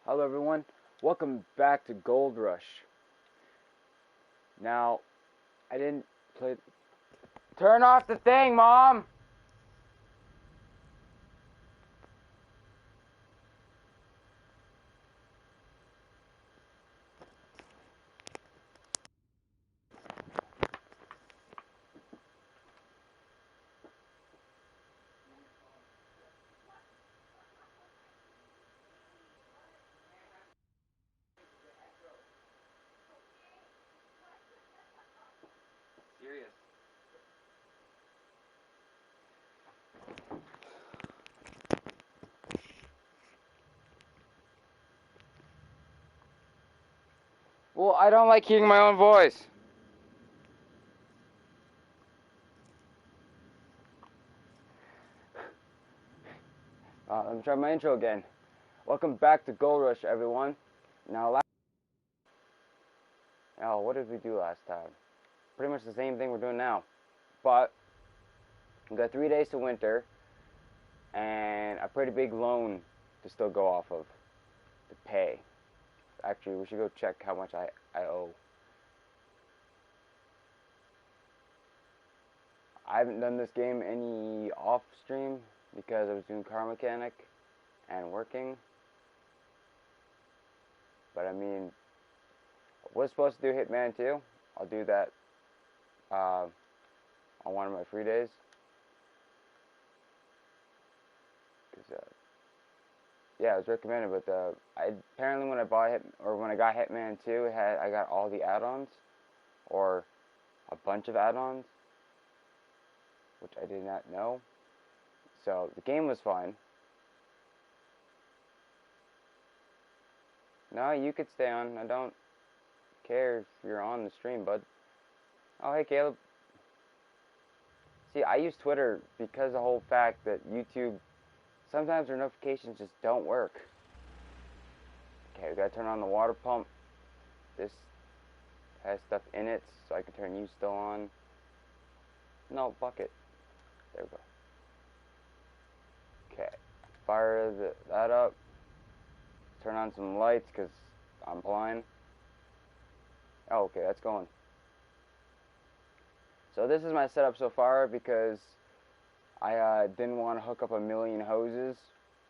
Hello everyone, welcome back to Gold Rush. Now, I didn't play... Turn off the thing, Mom! Serious. Well, I don't like hearing my own voice. Let me try my intro again. Welcome back to Gold Rush, everyone. Now, what did we do last time? Pretty much the same thing we're doing now. But, we got 3 days to winter, and a pretty big loan to still go off of, to pay. Actually, we should go check how much I owe. I haven't done this game any off stream because I was doing car mechanic and working. But I mean, I was supposed to do Hitman 2. I'll do that on one of my free days. Cause, yeah, it was recommended, but apparently when I got Hitman 2, I got all the add-ons, or a bunch of add-ons, which I did not know. So the game was fine. No, you could stay on. I don't care if you're on the stream, bud. Oh, hey, Caleb. See, I use Twitter because of the whole fact that YouTube, sometimes their notifications just don't work. Okay, we gotta turn on the water pump. This has stuff in it, so I can turn you still on. No, bucket. There we go. Okay, fire that up. Turn on some lights because I'm blind. Oh, okay, that's going. So this is my setup so far because I didn't want to hook up a million hoses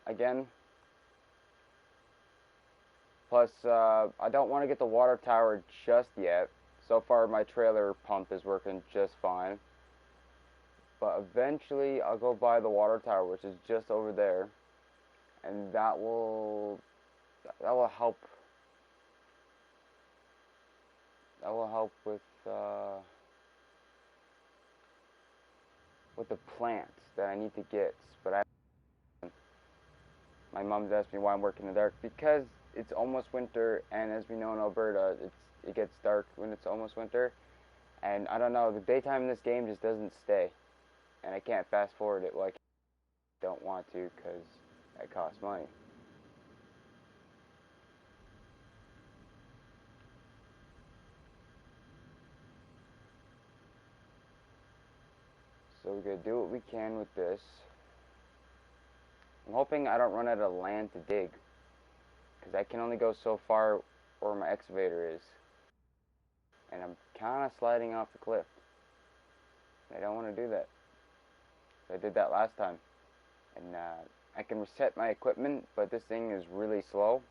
again. Plus, I don't want to get the water tower just yet. So far, my trailer pump is working just fine. But eventually, I'll go buy the water tower, which is just over there. And that will help. That will help with the plants that I need to get. But my mom's asked me why I'm working in the dark, because it's almost winter, and as we know in Alberta, it gets dark when it's almost winter. And I don't know, the daytime in this game just doesn't stay, and I can't fast forward it. Well, I don't want to because it costs money. So we're gonna do what we can with this. I'm hoping I don't run out of land to dig, because I can only go so far where my excavator is, and I'm kind of sliding off the cliff. I don't want to do that. I did that last time, and I can reset my equipment, but this thing is really slow.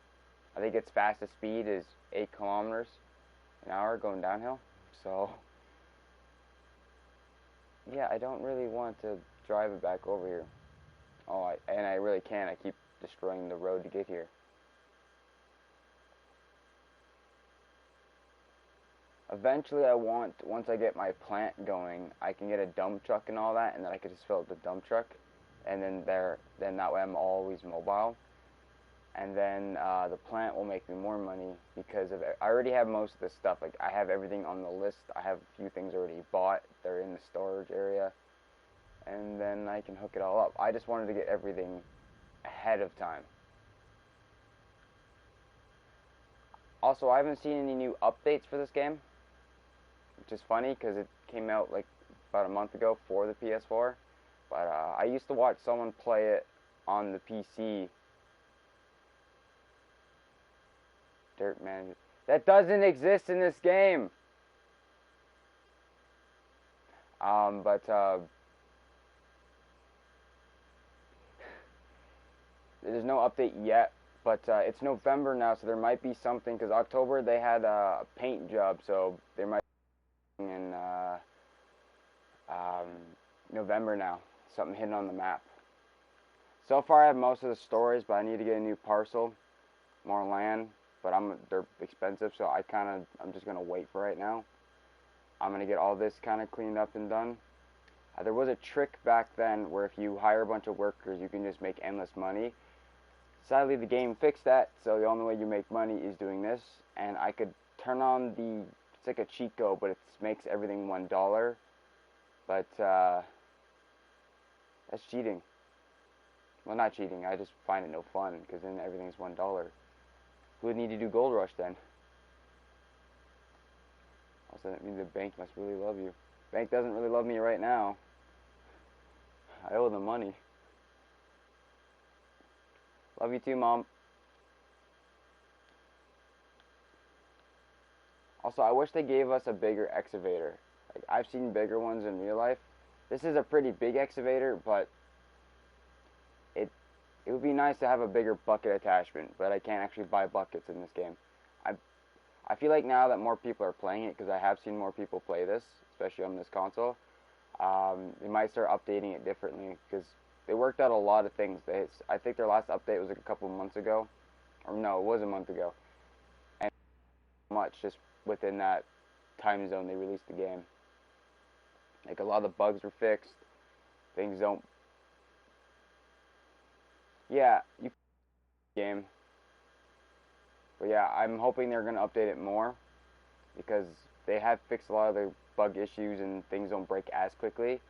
I think its fastest speed is 8 kilometers an hour going downhill. So yeah, I don't really want to drive it back over here. Oh, and I really can't. I keep destroying the road to get here. Eventually, once I get my plant going, I can get a dump truck and all that, and then I could just fill up the dump truck, and then that way I'm always mobile. And then the plant will make me more money because I already have most of the stuff. Like, I have everything on the list. I have a few things already bought. They're in the storage area, and then I can hook it all up. I just wanted to get everything ahead of time. Also, I haven't seen any new updates for this game, which is funny because it came out like about a month ago for the PS4. But I used to watch someone play it on the PC, Dirt man. That doesn't exist in this game. But there's no update yet. But it's November now, so there might be something. Because October they had a paint job, so there might be in um, November now. Something hidden on the map. So far, I have most of the stories, but I need to get a new parcel, more land. But they're expensive, so I'm just gonna wait for right now. I'm gonna get all this kind of cleaned up and done. There was a trick back then where if you hire a bunch of workers, you can just make endless money. Sadly, the game fixed that, so the only way you make money is doing this. And I could turn on it's like a cheat code, but it makes everything $1. But that's cheating. Well, not cheating. I just find it no fun because then everything's $1. Who would need to do Gold Rush then? Also, that means the bank must really love you. Bank doesn't really love me right now. I owe them money. Love you too, Mom. Also, I wish they gave us a bigger excavator. Like, I've seen bigger ones in real life. This is a pretty big excavator, but it would be nice to have a bigger bucket attachment, but I can't actually buy buckets in this game. I feel like now that more people are playing it, because I have seen more people play this, especially on this console, they might start updating it differently, because they worked out a lot of things. I think their last update was like a couple months ago, or no, it was a month ago, and much just within that time zone they released the game. Like, a lot of the bugs were fixed, things don't. Yeah, you game. But yeah, I'm hoping they're gonna update it more because they have fixed a lot of the bug issues and things don't break as quickly.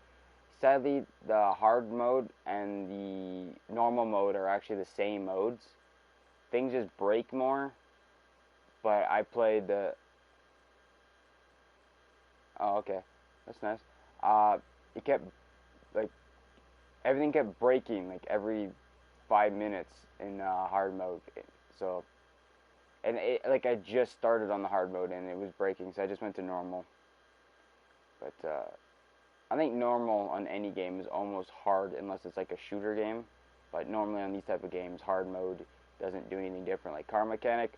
Sadly, the hard mode and the normal mode are actually the same modes. Things just break more, but I played the. Oh, okay, that's nice. It kept like everything kept breaking like every 5 minutes in hard mode. So, and like I just started on the hard mode and it was breaking, so I just went to normal. But I think normal on any game is almost hard unless it's like a shooter game. But normally on these type of games, hard mode doesn't do anything different. Like Car Mechanic,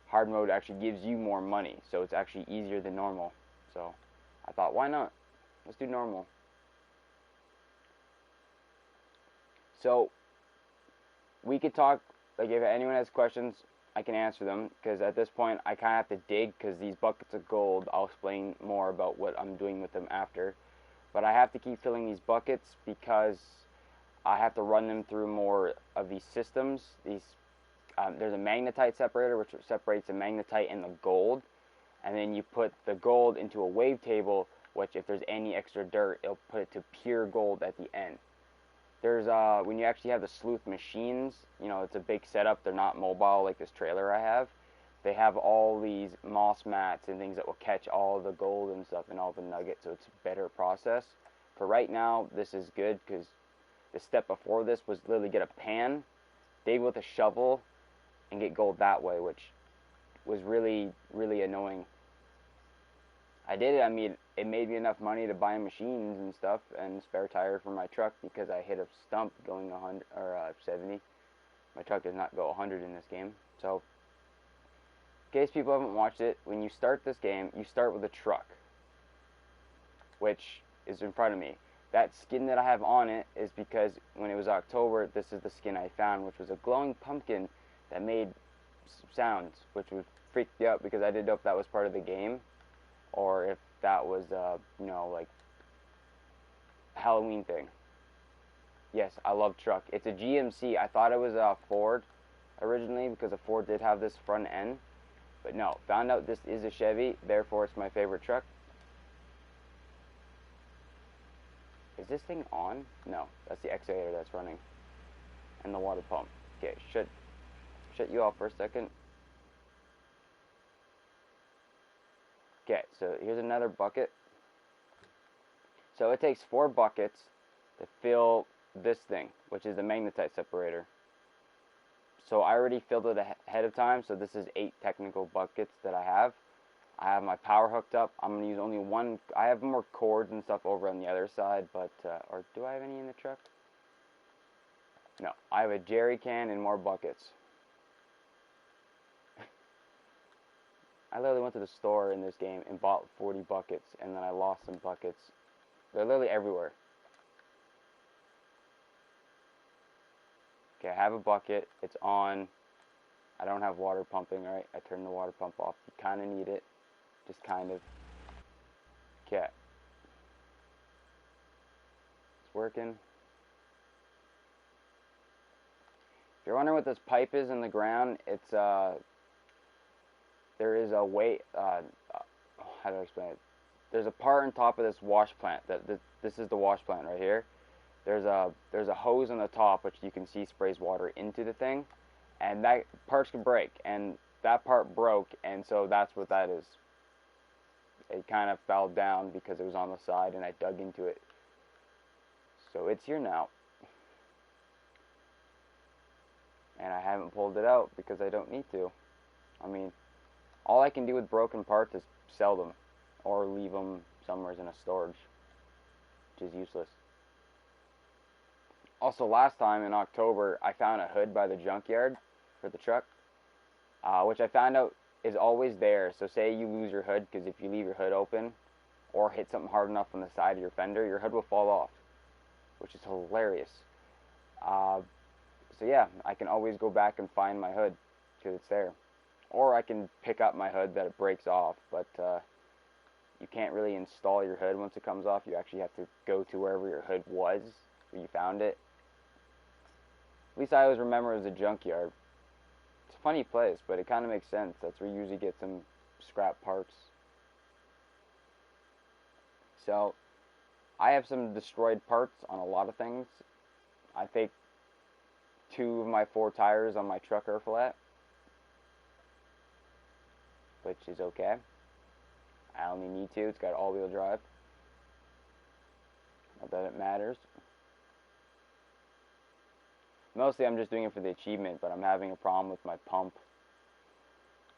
hard mode actually gives you more money, so it's actually easier than normal. So I thought, why not? Let's do normal. So we could talk, like if anyone has questions, I can answer them, because at this point I kind of have to dig, because these buckets of gold, I'll explain more about what I'm doing with them after. But I have to keep filling these buckets because I have to run them through more of these systems. There's a magnetite separator which separates the magnetite and the gold, and then you put the gold into a wavetable, which if there's any extra dirt, it'll put it to pure gold at the end. There's when you actually have the sleuth machines, it's a big setup. They're not mobile like this trailer I have. They have all these moss mats and things that will catch all the gold and stuff and all the nuggets, so it's a better process. For right now, this is good because the step before this was literally get a pan, dig with a shovel, and get gold that way, which was really, really annoying. I did it. I mean, it made me enough money to buy machines and stuff and spare tire for my truck because I hit a stump going 100 or 70. My truck does not go 100 in this game. So, in case people haven't watched it, when you start this game, you start with a truck, which is in front of me. That skin that I have on it is because when it was October, this is the skin I found, which was a glowing pumpkin that made sounds, which would freak me out because I didn't know if that was part of the game or if that was, like Halloween thing. Yes, I love truck. It's a GMC. I thought it was a Ford originally because a Ford did have this front end, but no. Found out this is a Chevy, therefore it's my favorite truck. Is this thing on? No, that's the excavator that's running, and the water pump. Okay, shut you off for a second. Okay, so here's another bucket. So it takes 4 buckets to fill this thing, which is the magnetite separator. So I already filled it ahead of time, so this is 8 technical buckets that I have. I have my power hooked up. I'm going to use only one. I have more cords and stuff over on the other side, but, or do I have any in the truck? No, I have a jerry can and more buckets. I literally went to the store in this game and bought 40 buckets, and then I lost some buckets. They're literally everywhere. Okay, I have a bucket. It's on. I don't have water pumping, right? I turned the water pump off. You kind of need it. Just kind of. Okay. It's working. If you're wondering what this pipe is in the ground, it's, there is a weight, how do I explain it? There's a part on top of this wash plant. This is the wash plant right here. There's a hose on the top which you can see sprays water into the thing, and that parts can break, and that part broke, and so that's what that is. It kind of fell down because it was on the side, and I dug into it. So it's here now. And I haven't pulled it out because I don't need to. I mean, all I can do with broken parts is sell them or leave them somewhere in a storage, which is useless. Also, last time in October, I found a hood by the junkyard for the truck, which I found out is always there. So say you lose your hood, because if you leave your hood open or hit something hard enough on the side of your fender, your hood will fall off, which is hilarious. So yeah, I can always go back and find my hood because it's there. Or I can pick up my hood that it breaks off, but you can't really install your hood once it comes off. You actually have to go to wherever your hood was, where you found it. At least I always remember it was a junkyard. It's a funny place, but it kind of makes sense. That's where you usually get some scrap parts. So, I have some destroyed parts on a lot of things. I think 2 of my 4 tires on my truck are flat, which is okay. I only need to. It's got all-wheel drive. Not that it matters. Mostly I'm just doing it for the achievement, but I'm having a problem with my pump.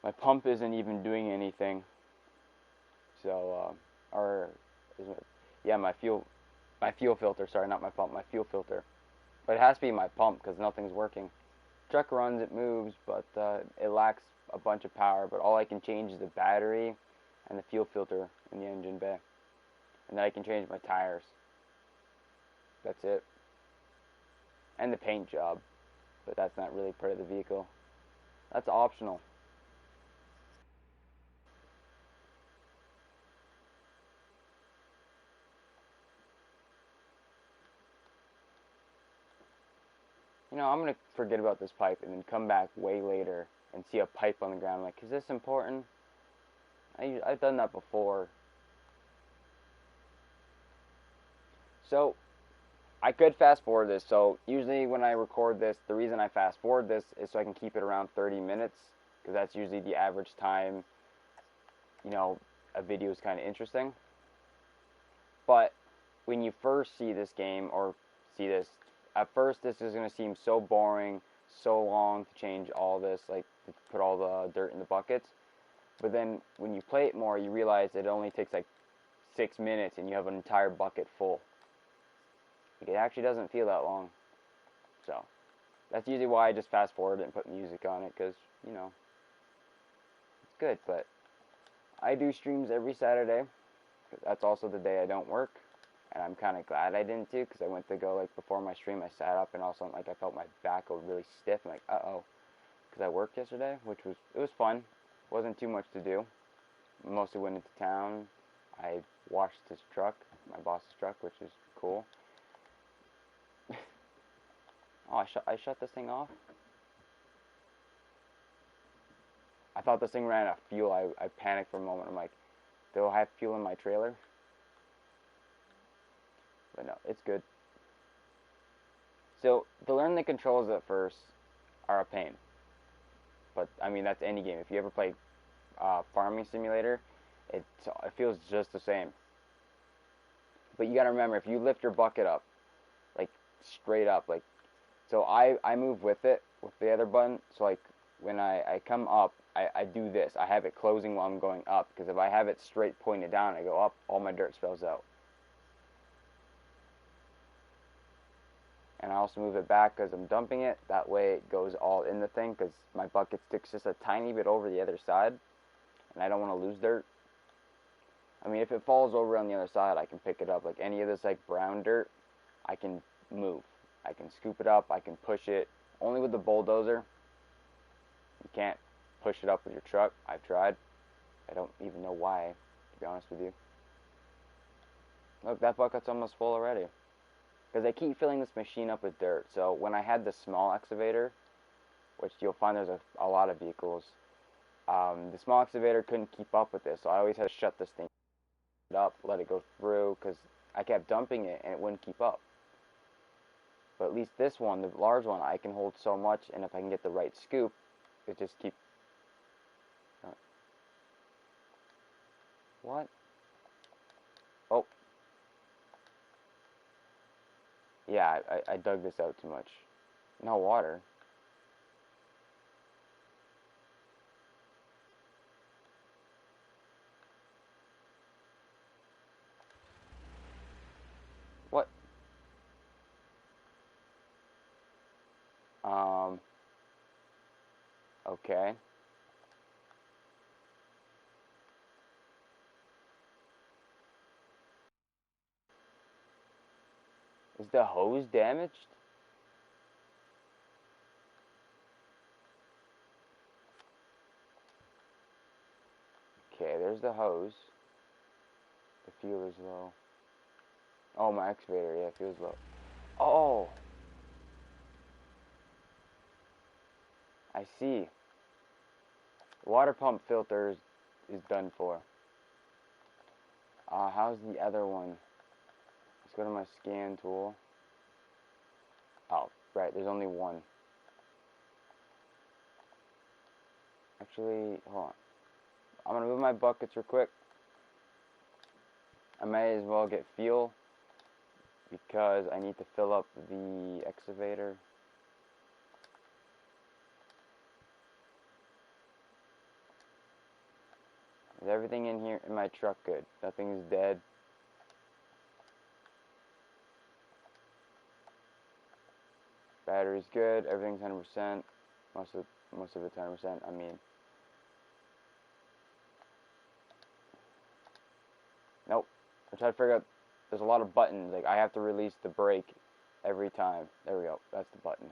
My pump isn't even doing anything. So, yeah, my fuel filter, sorry, not my pump, my fuel filter. But it has to be my pump because nothing's working. Truck runs, it moves, but it lacks a bunch of power. But all I can change is the battery and the fuel filter in the engine bay. And then I can change my tires. That's it. And the paint job. But that's not really part of the vehicle. That's optional. You know, I'm going to forget about this pipe and then come back way later and see a pipe on the ground. I'm like, is this important? I've done that before. So, I could fast forward this. So, usually when I record this, the reason I fast forward this is so I can keep it around 30 minutes. Because that's usually the average time, you know, a video is kind of interesting. But, when you first see this game, or see this, at first this is going to seem so boring, so long to change all this, like to put all the dirt in the buckets. But then when you play it more, you realize it only takes like 6 minutes and you have an entire bucket full. Like, it actually doesn't feel that long. So that's usually why I just fast forward it and put music on it, because, you know, it's good. But I do streams every Saturday. That's also the day I don't work. And I'm kind of glad I didn't do, because I went to go, like, before my stream, I sat up and all of a sudden, like, I felt my back go really stiff. I'm like, uh-oh. Because I worked yesterday, which was, it was fun. Wasn't too much to do. Mostly went into town. I washed his truck, my boss's truck, which is cool. Oh, I shut this thing off? I thought this thing ran out of fuel. I panicked for a moment. I'm like, do I have fuel in my trailer? But no, it's good. So, to learn the controls at first are a pain. But, I mean, that's any game. If you ever play Farming Simulator, it feels just the same. But you gotta remember, if you lift your bucket up, like, straight up, like, so I move with it, with the other button. So like when I come up, I do this. I have it closing while I'm going up, because if I have it straight pointed down, I go up, all my dirt spills out. And I also move it back because I'm dumping it. That way it goes all in the thing, because my bucket sticks just a tiny bit over the other side, and I don't want to lose dirt. I mean, if it falls over on the other side, I can pick it up. Like any of this like brown dirt, I can move. I can scoop it up. I can push it. Only with the bulldozer. You can't push it up with your truck. I've tried. I don't even know why, to be honest with you. Look, that bucket's almost full already. Because I keep filling this machine up with dirt. So when I had the small excavator, which you'll find there's a lot of vehicles, the small excavator couldn't keep up with this. So I always had to shut this thing up, let it go through, because I kept dumping it and it wouldn't keep up. But at least this one, the large one, I can hold so much, and if I can get the right scoop, it just keeps... What? Oh. Yeah, I dug this out too much. No water. What? Okay. Is the hose damaged? Okay, there's the hose. The fuel is low. Oh, my excavator, yeah, fuel's low. Oh! I see. The water pump filter is done for. How's the other one? Let's go to my scan tool. Oh, right, there's only one. Actually, hold on. I'm gonna move my buckets real quick. I may as well get fuel, because I need to fill up the excavator. Is everything in here in my truck good? Nothing's dead. Battery's good. Everything's 100%. Most of it's 100%. I mean, nope. I tried to figure out. There's a lot of buttons. Like I have to release the brake every time. There we go. That's the button.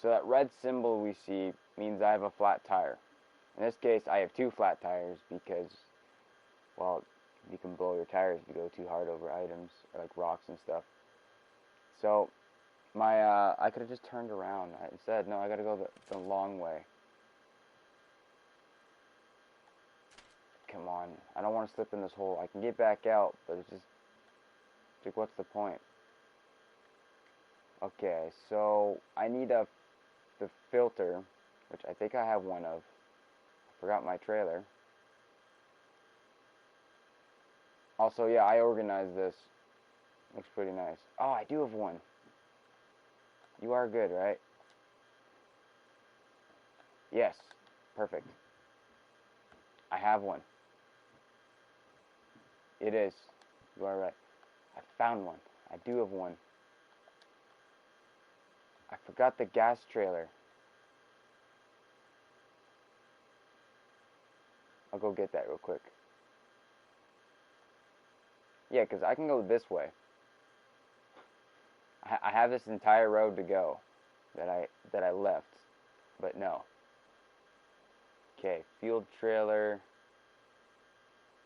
So that red symbol we see means I have a flat tire. In this case, I have two flat tires because, well, you can blow your tires if you go too hard over items, or like rocks and stuff. So, I could have just turned around. Instead, no, I gotta go the long way. Come on. I don't want to slip in this hole. I can get back out, but it's just, like, what's the point? Okay, so I need the filter, which I think I have one of. I forgot my trailer. Also, yeah, I organized this. Looks pretty nice. Oh, I do have one. You are good, right? Yes. Perfect. I have one. It is. You are right. I found one. I do have one. I forgot the gas trailer. I'll go get that real quick. Yeah, because I can go this way. I have this entire road to go that I left, but no. Okay, field trailer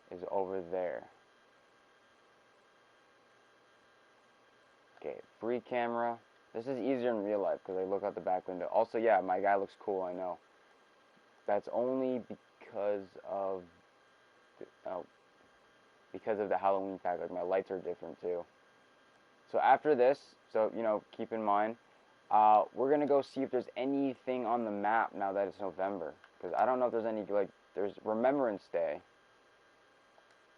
is over there. Okay, free camera. This is easier in real life because I look out the back window. Also, yeah, my guy looks cool, I know. That's only because of the Halloween pack. Like, my lights are different too. So after this, so, you know, keep in mind, we're going to go see if there's anything on the map now that it's November. Because I don't know if there's any, like, there's Remembrance Day,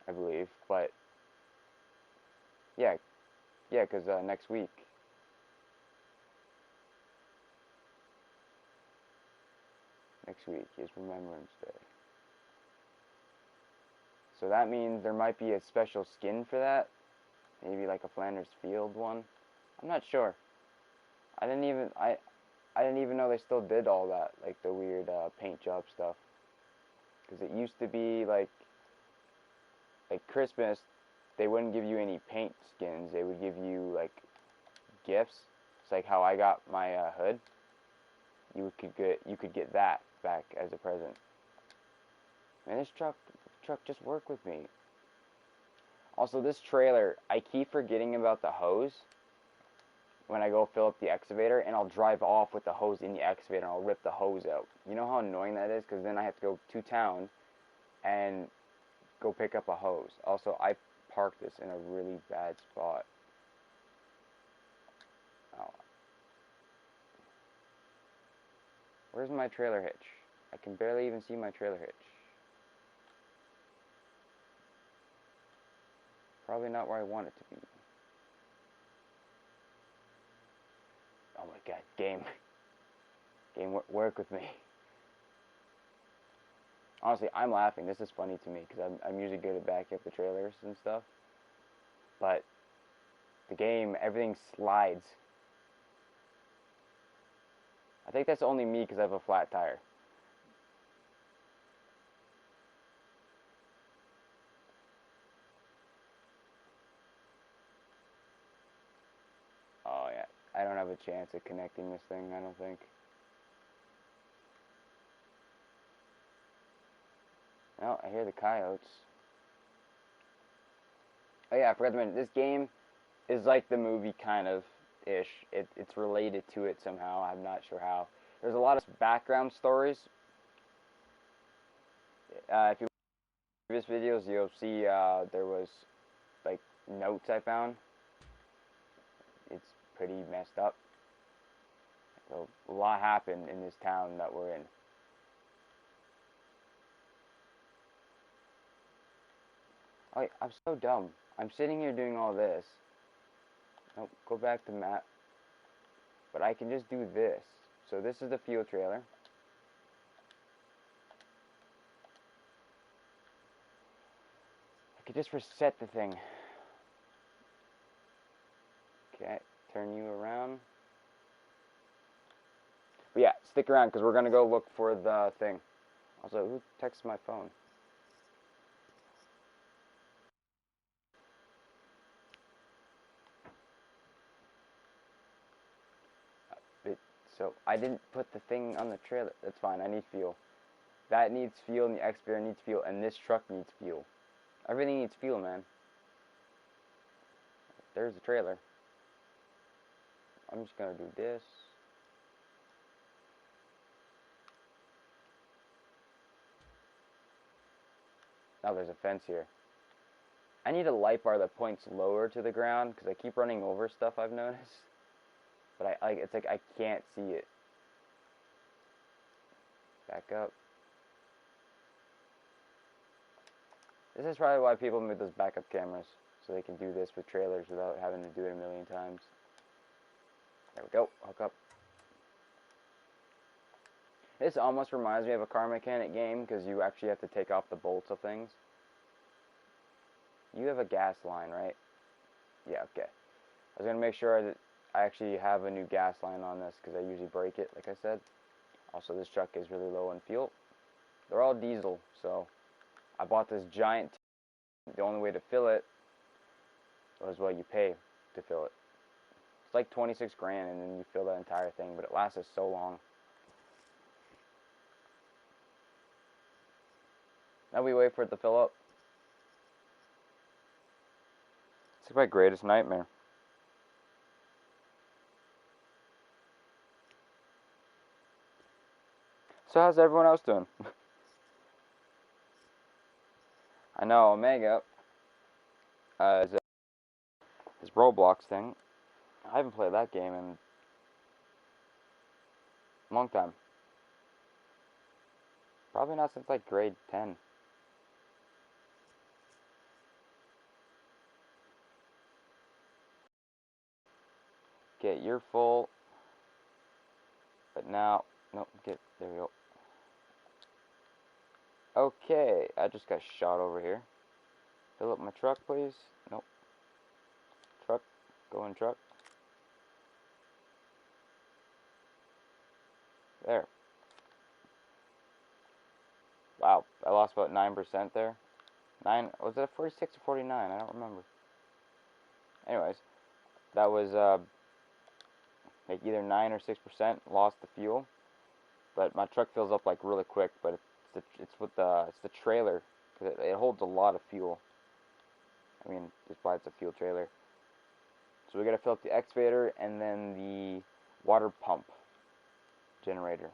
I believe. But, yeah, because next week. Next week is Remembrance Day. So that means there might be a special skin for that. Maybe like a Flanders Field one. I'm not sure. I didn't even know they still did all that, like the weird paint job stuff. Because it used to be like Christmas, they wouldn't give you any paint skins. They would give you like gifts. It's like how I got my hood. You could get that back as a present. Man, this truck just worked with me. Also, this trailer, I keep forgetting about the hose when I go fill up the excavator, and I'll drive off with the hose in the excavator, and I'll rip the hose out. You know how annoying that is? Because then I have to go to town and go pick up a hose. Also, I parked this in a really bad spot. Oh. Where's my trailer hitch? I can barely even see my trailer hitch. Probably not where I want it to be. Oh my god, game. Game, work with me. Honestly, I'm laughing. This is funny to me because I'm usually good at backing up the trailers and stuff. But the game, everything slides. I think that's only me because I have a flat tire. Oh yeah, I don't have a chance of connecting this thing, I don't think. Oh, I hear the coyotes. Oh yeah, I forgot to mention, this game is like the movie kind of ish. It's related to it somehow. I'm not sure how. There's a lot of background stories. If you look at previous videos, you'll see there was like notes I found. It's pretty messed up. So a lot happened in this town that we're in. Oh, I'm so dumb. I'm sitting here doing all this. Nope, go back to map. But I can just do this. So this is the fuel trailer. I could just reset the thing. Okay, turn you around. But yeah, stick around because we're going to go look for the thing. Also, who texts my phone? So I didn't put the thing on the trailer. That's fine, I need fuel. That needs fuel, and the excavator needs fuel, and this truck needs fuel. Everything needs fuel, man. There's the trailer. I'm just gonna do this. Now there's a fence here. I need a light bar that points lower to the ground because I keep running over stuff I've noticed. But it's like I can't see it. Back up. This is probably why people made those backup cameras, so they can do this with trailers without having to do it a million times. There we go. Hook up. This almost reminds me of a car mechanic game because you actually have to take off the bolts of things. You have a gas line, right? Yeah, okay. I was going to make sure that I actually have a new gas line on this because I usually break it, like I said. Also, this truck is really low on fuel. They're all diesel, so I bought this giant tank. The only way to fill it was what you pay to fill it. It's like 26 grand and then you fill that entire thing, but it lasts us so long. Now we wait for it to fill up. It's my greatest nightmare. So how's everyone else doing? I know Omega is his Roblox thing. I haven't played that game in a long time. Probably not since like grade 10. Okay, you're full. But now, nope, there we go. Okay, I just got shot over here. Fill up my truck, please. Nope. Truck. Go in truck. There. Wow, I lost about 9% there. 9, was it a 46 or 49? I don't remember. Anyways, that was like either 9 or 6% lost the fuel. But my truck fills up like really quick, but it's the trailer, because it holds a lot of fuel. I mean, just why it's a fuel trailer. So we gotta fill up the excavator and then the water pump generator.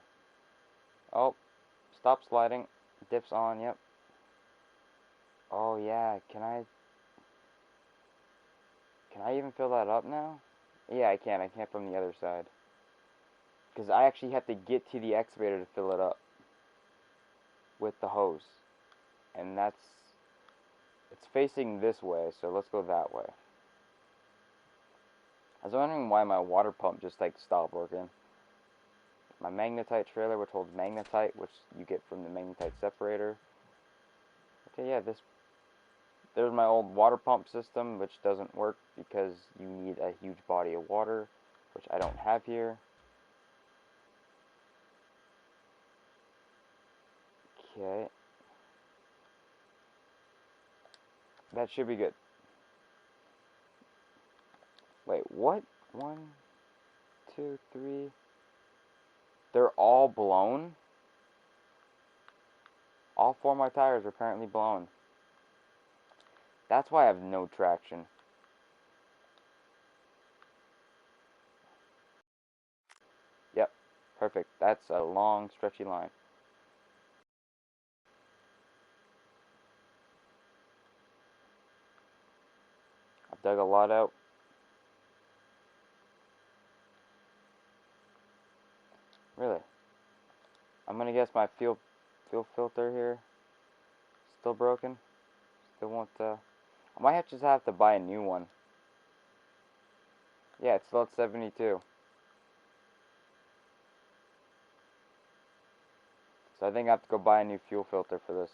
Oh, stop sliding. Dips on, yep. Oh yeah, can I even fill that up now? Yeah, I can. I can't from the other side. Because I actually have to get to the excavator to fill it up with the hose. And it's facing this way, so let's go that way. I was wondering why my water pump just like stopped working. My magnetite trailer, which holds magnetite, which you get from the magnetite separator. Okay, yeah, there's my old water pump system, which doesn't work because you need a huge body of water, which I don't have here. Okay. That should be good. Wait, what? 1, 2, 3. They're all blown? All 4 of my tires are apparently blown. That's why I have no traction. Yep, perfect. That's a long, stretchy line. I've dug a lot out. Really? I'm gonna guess my fuel filter here still broken. Still won't. I might just have to buy a new one. Yeah, it's still at 72. So I think I have to go buy a new fuel filter for this.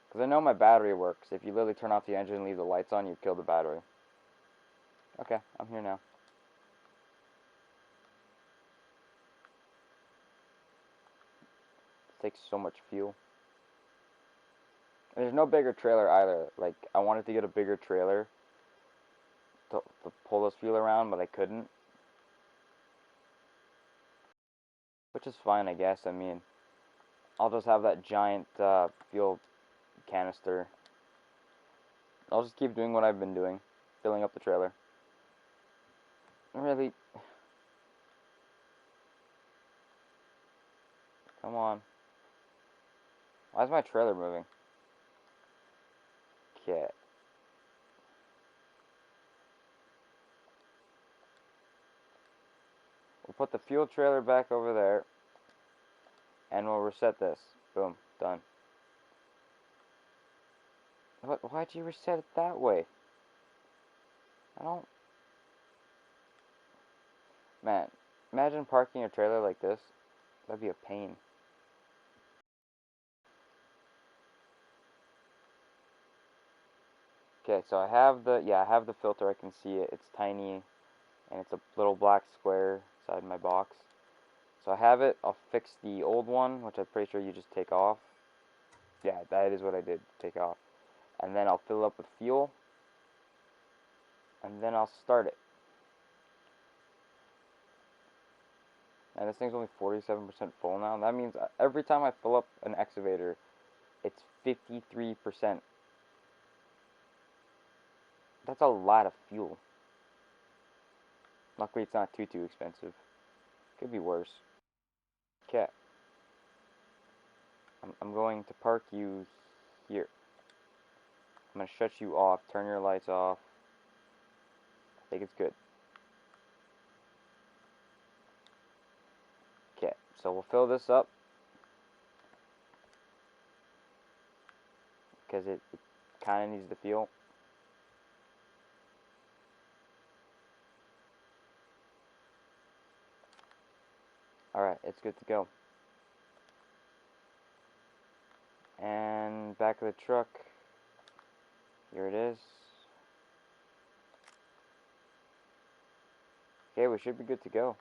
Because I know my battery works. If you literally turn off the engine and leave the lights on, you kill the battery. Okay, I'm here now. It takes so much fuel. And there's no bigger trailer either. Like, I wanted to get a bigger trailer to pull this fuel around, but I couldn't. Which is fine, I guess. I mean, I'll just have that giant fuel canister. I'll just keep doing what I've been doing, filling up the trailer. Really? Come on. Why is my trailer moving? Okay. We'll put the fuel trailer back over there, and we'll reset this. Boom. Done. What? Why'd you reset it that way? I don't... Man, imagine parking a trailer like this. That'd be a pain. Okay, so I have the filter. I can see it. It's tiny, and it's a little black square inside my box. So I have it. I'll fix the old one, which I'm pretty sure you just take off. Yeah, that is what I did. Take off. And then I'll fill it up with fuel. And then I'll start it. And this thing's only 47% full now. That means every time I fill up an excavator, it's 53%. That's a lot of fuel. Luckily, it's not too expensive. Could be worse. Okay. I'm going to park you here. I'm going to shut you off. Turn your lights off. I think it's good. Okay, so we'll fill this up. Because it kind of needs the fuel. Alright, it's good to go. And back of the truck. Here it is. Okay, we should be good to go.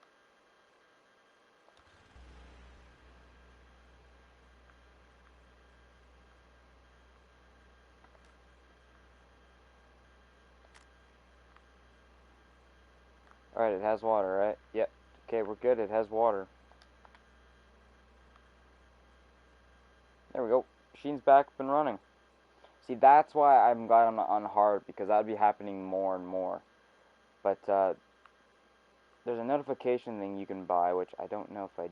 Alright, it has water, right? Yep. Okay, we're good. It has water. There we go. Machine's back up and running. See, that's why I'm glad I'm not on hard, because that would be happening more and more. But, there's a notification thing you can buy, which I don't know if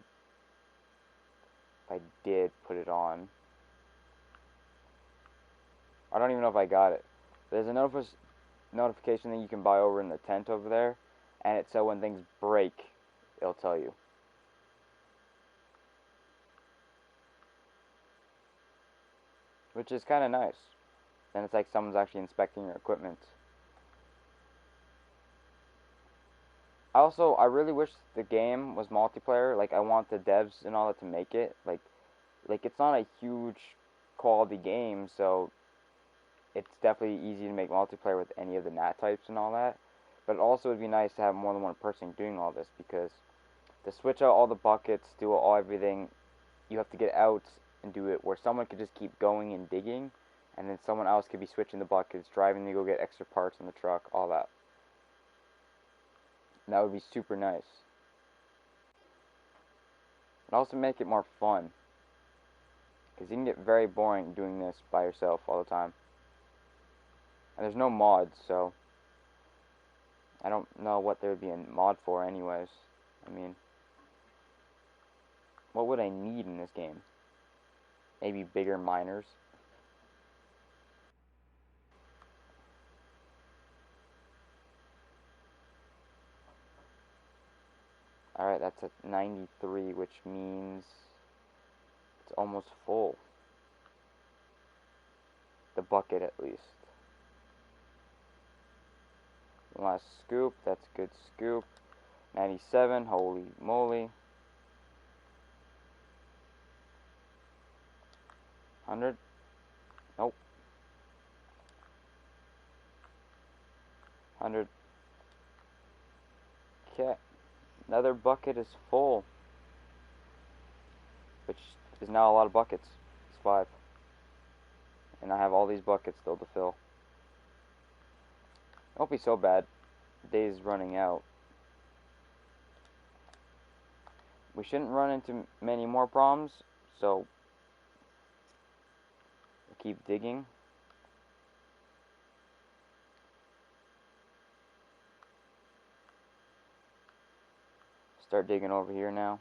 I did put it on. I don't even know if I got it. There's a notification thing you can buy over in the tent over there, and it's so when things break, it'll tell you. Which is kind of nice. And it's like someone's actually inspecting your equipment. Also, I really wish the game was multiplayer. Like, I want the devs and all that to make it. Like it's not a huge quality game, so it's definitely easy to make multiplayer with any of the NAT types and all that. But also, it'd be nice to have more than one person doing all this, because to switch out all the buckets, do all everything, you have to get out and do it where someone could just keep going and digging, and then someone else could be switching the buckets, driving to go get extra parts in the truck, all that. And that would be super nice. And also make it more fun, because you can get very boring doing this by yourself all the time. And there's no mods, so I don't know what there would be a mod for anyways. I mean, what would I need in this game? Maybe bigger miners. Alright, that's at 93, which means it's almost full. The bucket, at least. Last scoop, that's a good scoop. 97, holy moly. 100? Nope. 100. Okay. Another bucket is full. Which is now a lot of buckets. It's 5. And I have all these buckets still to fill. It won't be so bad. The day is running out. We shouldn't run into many more problems, so we'll keep digging. Start digging over here now.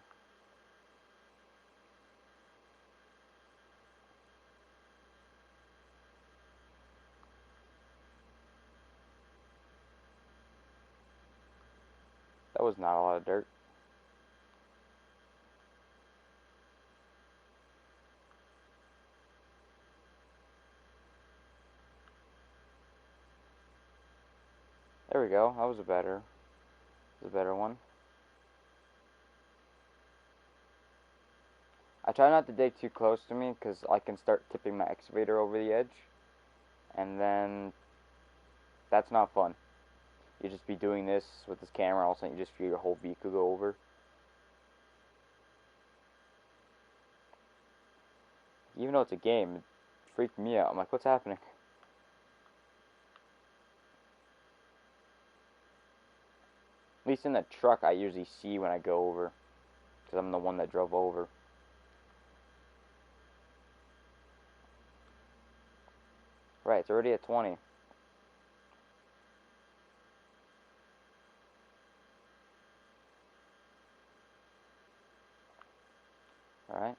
That was not a lot of dirt. There we go. That was a better one. I try not to dig too close to me, because I can start tipping my excavator over the edge. And then that's not fun. You just be doing this with this camera, all of a sudden you just feel your whole vehicle go over. Even though it's a game, it freaked me out. I'm like, what's happening? At least in the truck, I usually see when I go over, because I'm the one that drove over. Right, it's already at 20. Alright.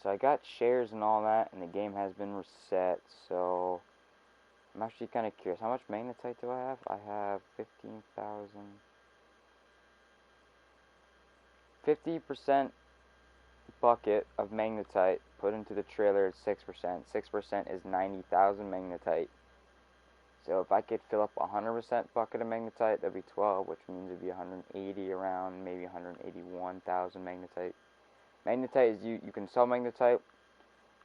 So I got shares and all that, and the game has been reset, so I'm actually kind of curious. How much magnetite do I have? I have 15,000. 50% bucket of magnetite put into the trailer at 6%. 6% is 90,000 magnetite. So if I could fill up 100% bucket of magnetite, that'd be 12, which means it'd be 180 around, maybe 181,000 magnetite. Magnetite is you can sell magnetite,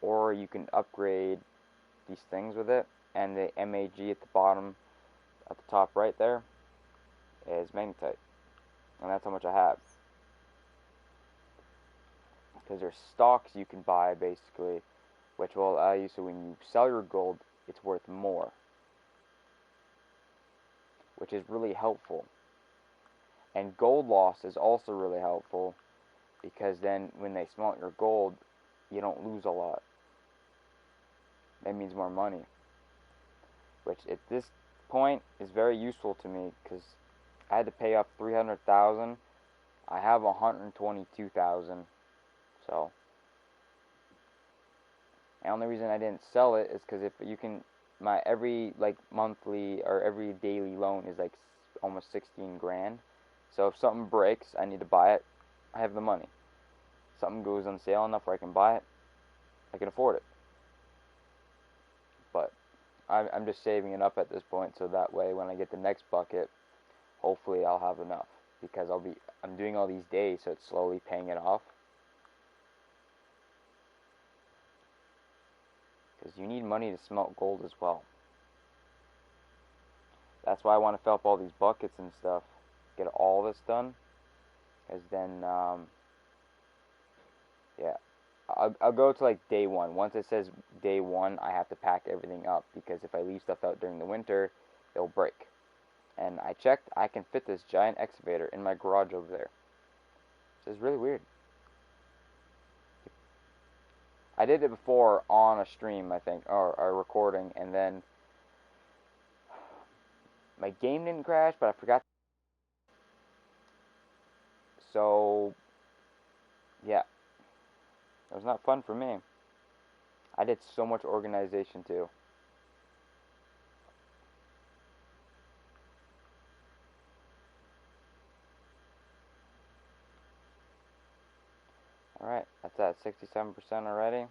or you can upgrade these things with it, and the MAG at the bottom, at the top right there, is magnetite. And that's how much I have. Because there's stocks you can buy, basically, which will allow you, so when you sell your gold, it's worth more, which is really helpful. And gold loss is also really helpful, because then when they smelt your gold, you don't lose a lot. That means more money, which at this point is very useful to me, because I had to pay up 300,000. I have 122,000. So, the only reason I didn't sell it is because if you can, my every like monthly or every daily loan is like almost 16 grand. So if something breaks, I need to buy it, I have the money. Something goes on sale enough where I can buy it, I can afford it. But I'm just saving it up at this point, so that way when I get the next bucket, hopefully I'll have enough, because I'm doing all these days, so it's slowly paying it off. Because you need money to smelt gold as well. That's why I want to fill up all these buckets and stuff, get all this done, because then, yeah, I'll go to like day one. Once it says day one, I have to pack everything up, because if I leave stuff out during the winter, it'll break. And I checked, I can fit this giant excavator in my garage over there. This is really weird. I did it before on a stream, I think, or a recording, and then my game didn't crash, but I forgot. So, yeah, it was not fun for me. I did so much organization too. Alright, that's at 67% already.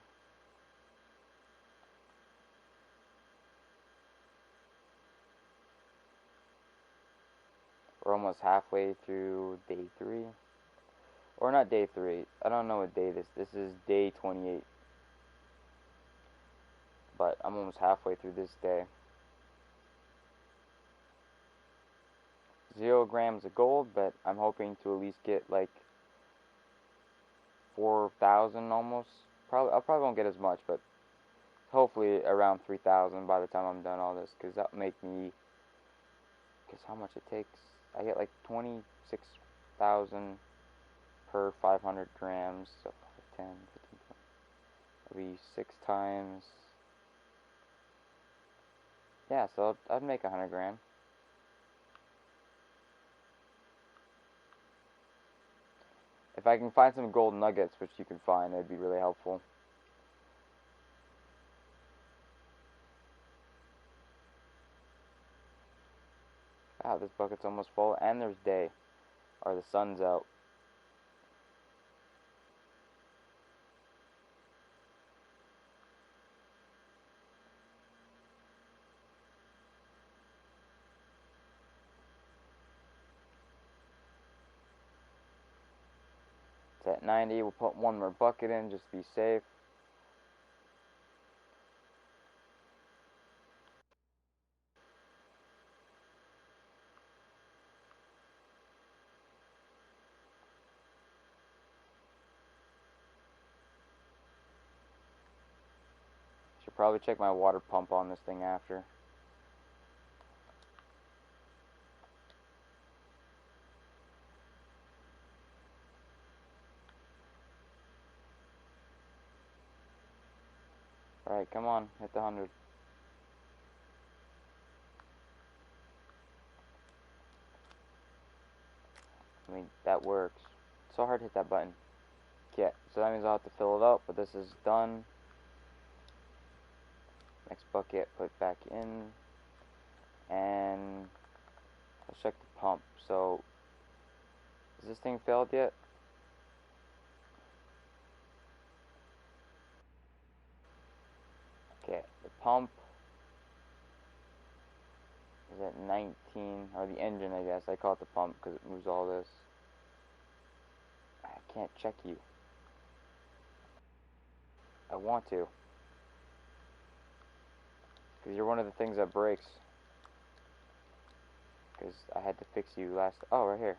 We're almost halfway through day 3. Or not day 3. I don't know what day this is day 28. But I'm almost halfway through this day. 0 grams of gold, but I'm hoping to at least get like 4,000 almost. I probably won't get as much, but hopefully around 3,000 by the time I'm done all this, because that'll make me, because how much it takes, I get like 26,000 per 500 grams, so 10, 15, 20, that'll be 6 times, yeah, so I'd make 100 grand. If I can find some gold nuggets, which you can find, that'd be really helpful. Wow, this bucket's almost full, and there's day, or the sun's out. It's at 90, we'll put one more bucket in, just to be safe. Should probably check my water pump on this thing after. Alright, come on, hit the 100. I mean, that works. It's so hard to hit that button. Yeah, so that means I'll have to fill it up, but this is done. Next bucket, put it back in. And let's check the pump. So, is this thing filled yet? pump is at 19, or the engine, I guess. I call it the pump because it moves all this. I can't check you. I want to. Because you're one of the things that breaks. Because I had to fix you last... Oh, right here.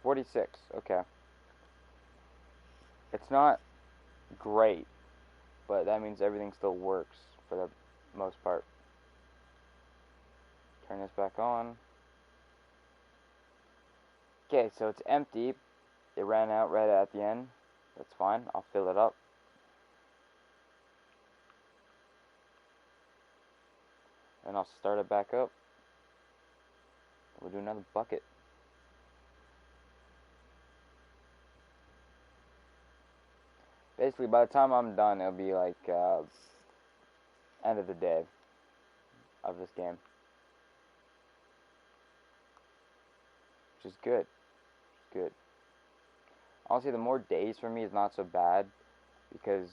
46. Okay. It's not great, but that means everything still works for the most part. Turn this back on. Okay, so it's empty. It ran out right at the end. That's fine. I'll fill it up. And I'll start it back up. We'll do another bucket. Basically, by the time I'm done, it'll be like end of the day of this game, which is good. Good. Honestly, the more days for me is not so bad because,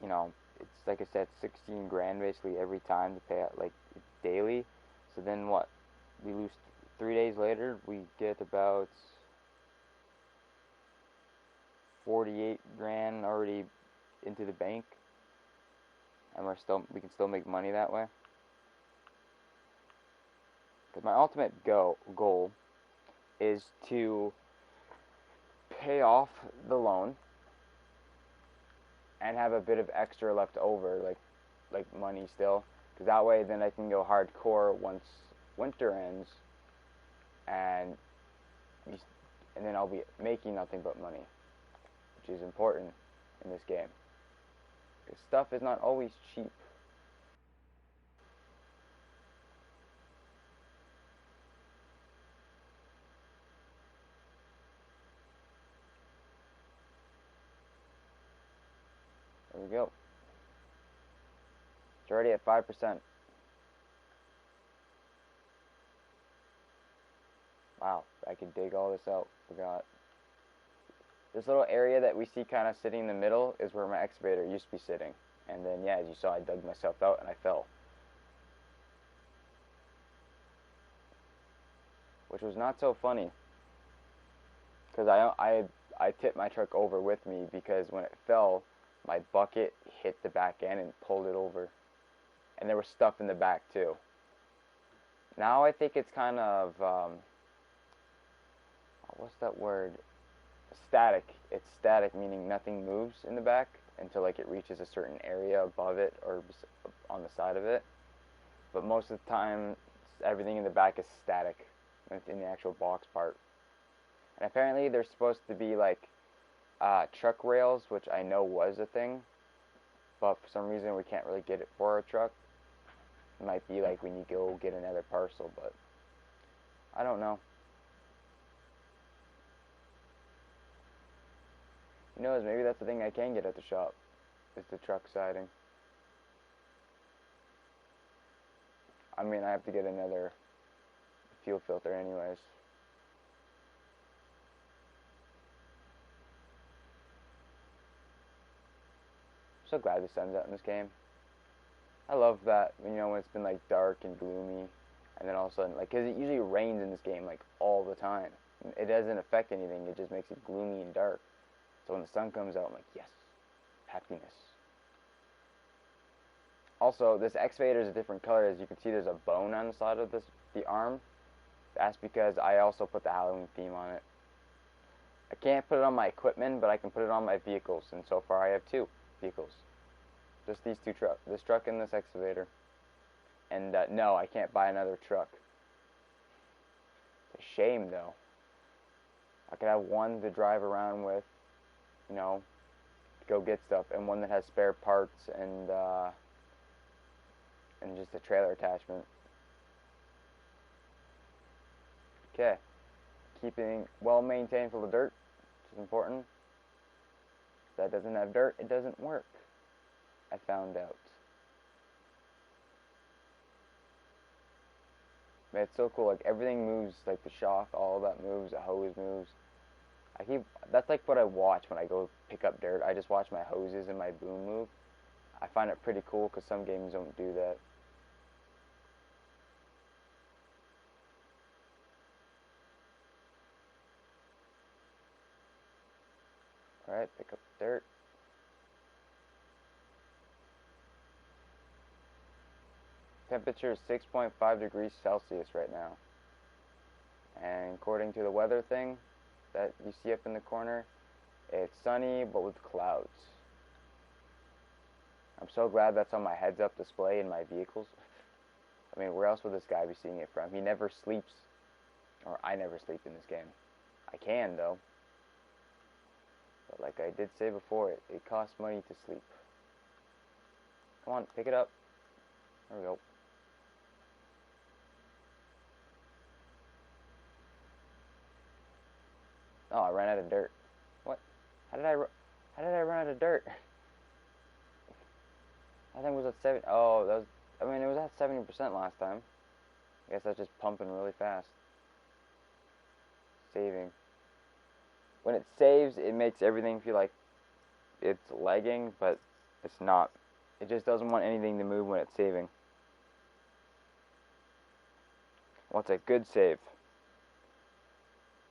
you know, it's like I said, 16 grand basically every time to pay out like daily. So then what? We lose 3 days later. We get about 48 grand already into the bank, and we can still make money that way. Because my ultimate goal is to pay off the loan and have a bit of extra left over, like money still, because that way then I can go hardcore once winter ends, and then I'll be making nothing but money, which is important in this game, because stuff is not always cheap. There we go. It's already at 5%. Wow, I can dig all this out. Forgot. This little area that we see kind of sitting in the middle is where my excavator used to be sitting. And then, yeah, as you saw, I dug myself out and I fell. Which was not so funny. Because I tipped my truck over with me because when it fell, my bucket hit the back end and pulled it over. And there was stuff in the back too. Now I think it's kind of, what's that word? Static. It's static, meaning nothing moves in the back until like it reaches a certain area above it or on the side of it. But most of the time, everything in the back is static in the actual box part. And apparently there's supposed to be like truck rails, which I know was a thing, but for some reason we can't really get it for our truck. It might be like when you go get another parcel, but I don't know. Who knows, maybe that's the thing I can get at the shop, is the truck siding. I mean, I have to get another fuel filter anyways. I'm so glad the sun's out in this game. I love that, you know, when it's been like dark and gloomy, and then all of a sudden, like, because it usually rains in this game like all the time. It doesn't affect anything, it just makes it gloomy and dark. So when the sun comes out, I'm like, yes, happiness. Also, this excavator is a different color. As you can see, there's a bone on the side of the arm. That's because I also put the Halloween theme on it. I can't put it on my equipment, but I can put it on my vehicles, and so far I have 2 vehicles. Just these 2 trucks. This truck and this excavator. And no, I can't buy another truck. It's a shame, though. I could have one to drive around with, you know, to go get stuff, and one that has spare parts and just a trailer attachment. Okay. Keeping well maintained full of dirt, which is important. If that doesn't have dirt, it doesn't work. I found out. Man, it's so cool. Like, everything moves. Like, the shock, all of that moves. The hose moves. That's like what I watch when I go pick up dirt. I just watch my hoses and my boom move. I find it pretty cool because some games don't do that. Alright, pick up dirt. Temperature is 6.5 degrees Celsius right now. And according to the weather thing that you see up in the corner, it's sunny but with clouds. I'm so glad that's on my heads-up display in my vehicles. I mean, where else would this guy be seeing it from? He never sleeps. Or I never sleep in this game. I can, though. But like I did say before, it costs money to sleep. Come on, pick it up. There we go. Oh, I ran out of dirt. What? How did I run out of dirt? I think it was at 7. Oh, that was. I mean, it was at 70% last time. I guess that's just pumping really fast. Saving. When it saves, it makes everything feel like it's lagging, but it's not. It just doesn't want anything to move when it's saving. What's a good save?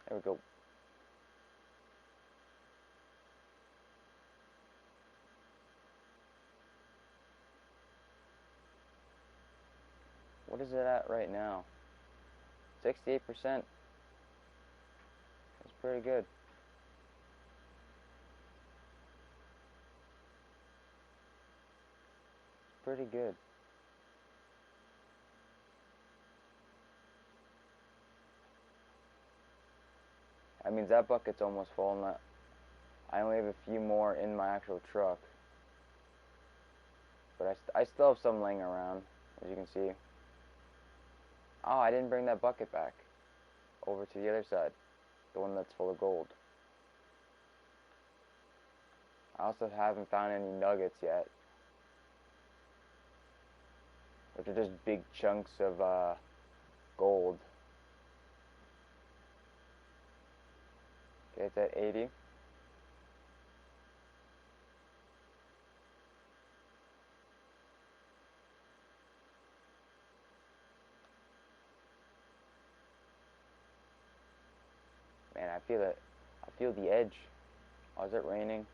There we go. What is it at right now? 68%. That's pretty good. Pretty good. That means that bucket's almost full, and I only have a few more in my actual truck. But I still have some laying around, as you can see. Oh, I didn't bring that bucket back over to the other side, the one that's full of gold. I also haven't found any nuggets yet, which are just big chunks of gold. Okay, it's at 80. Man, I feel it. I feel the edge. Oh, is it raining?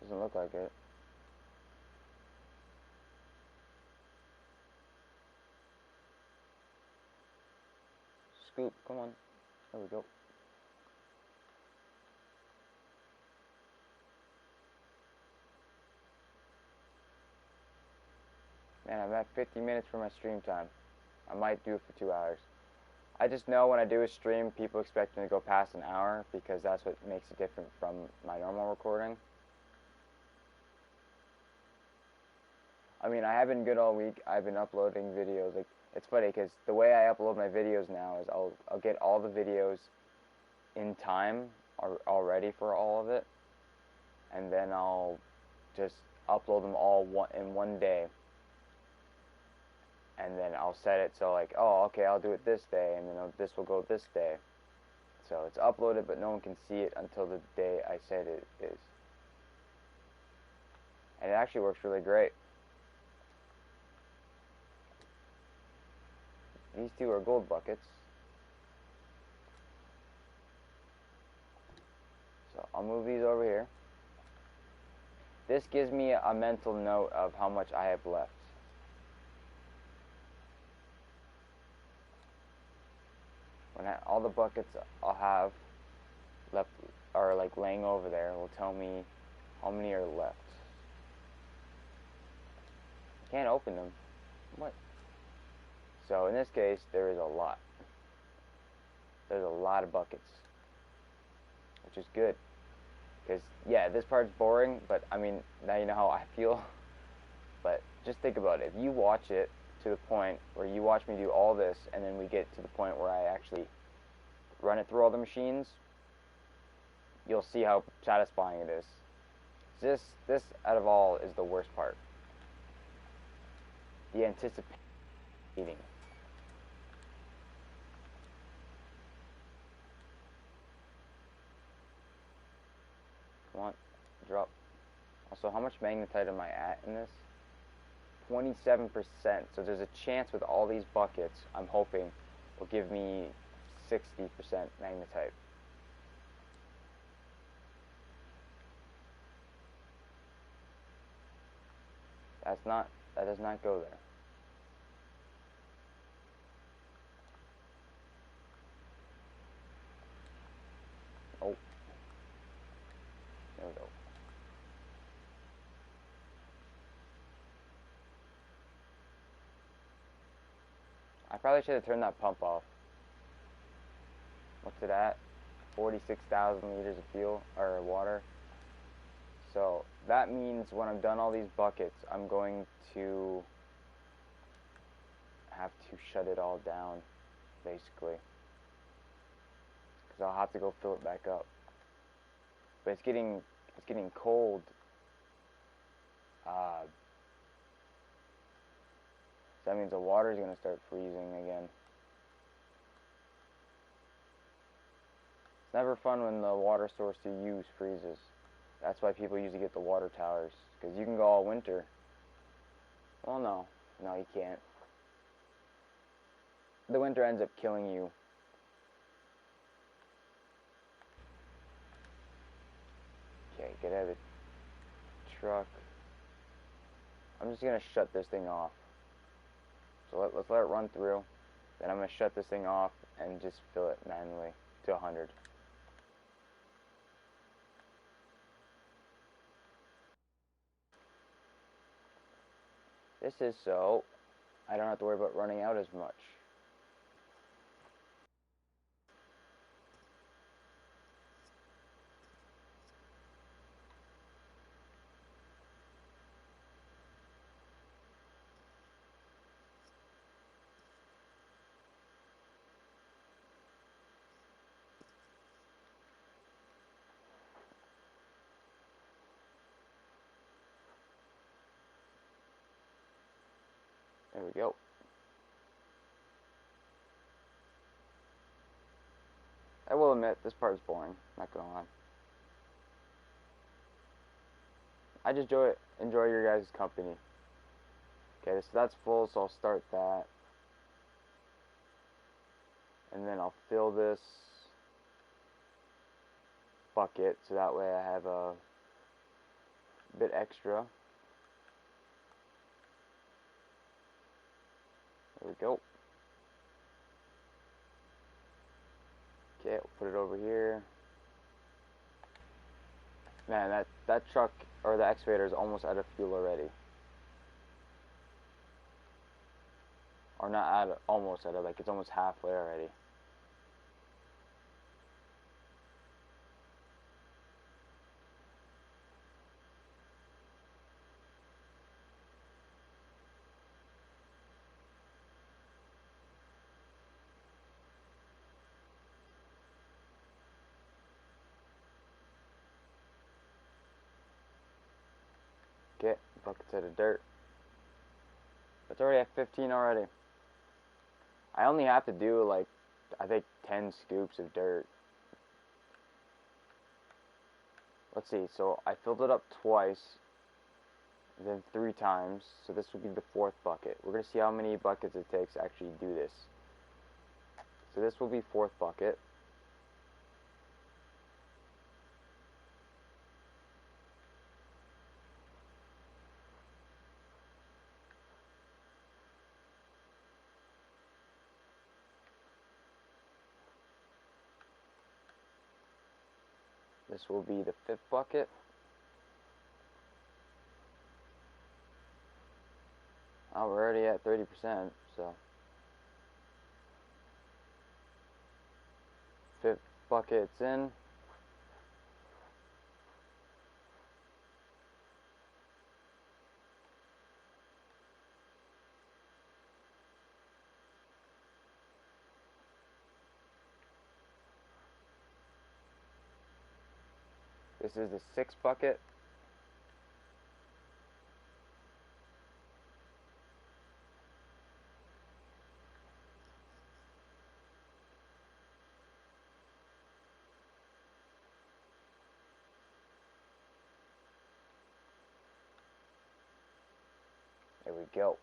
Doesn't look like it. Scoop, come on. There we go. Man, I'm at 50 minutes for my stream time. I might do it for 2 hours. I just know when I do a stream, people expect me to go past an hour because that's what makes it different from my normal recording. I mean, I have been good all week. I've been uploading videos. Like, it's funny because the way I upload my videos now is I'll get all the videos in time already for all of it, and then I'll just upload them all in one day. And then I'll set it so like, oh, okay, I'll do it this day, and then this will go this day. So it's uploaded, but no one can see it until the day I said it is. And it actually works really great. These two are gold buckets. So I'll move these over here. This gives me a mental note of how much I have left. When all the buckets I'll have left are like laying over there will tell me how many are left. Can't open them. What? So in this case, there is a lot. There's a lot of buckets, which is good. Because, yeah, this part's boring, but, I mean, now you know how I feel. But just think about it. If you watch it to the point where you watch me do all this, and then we get to the point where I actually run it through all the machines, you'll see how satisfying it is. This out of all, is the worst part. the anticipating. Come on, drop. Also, how much magnetite am I at in this? 27%. So there's a chance with all these buckets, I'm hoping, will give me 60% magnetite. That does not go there. Oh. There we go. I probably should have turned that pump off. What's it at? 46,000 liters of fuel, or water. So that means when I'm done all these buckets, I'm going to have to shut it all down, basically. Because I'll have to go fill it back up. But it's getting cold. So that means the water is going to start freezing again. It's never fun when the water source you use freezes. That's why people usually get the water towers, because you can go all winter. Well, no, you can't. The winter ends up killing you. Okay, get out of the truck. I'm just gonna shut this thing off. So let's let it run through. Then I'm gonna shut this thing off and just fill it manually to 100. This is so I don't have to worry about running out as much. There we go. I will admit, this part is boring. Not gonna lie. I just enjoy your guys' company. Okay, so that's full, so I'll start that. And then I'll fill this bucket, so that way I have a bit extra. There we go. Okay, we'll put it over here. Man, that truck, or the excavator, is almost out of fuel already. Or not out of, almost out of, like it's almost halfway already. Okay, buckets of dirt. It's already at 15 already. I only have to do like, I think 10 scoops of dirt. Let's see, so I filled it up twice, then 3 times, so this will be the 4th bucket. We're going to see how many buckets it takes to actually do this. So this will be 4th bucket. This will be the 5th bucket. Oh, we're already at 30%, so 5th bucket's in. This is the 6th bucket. we go.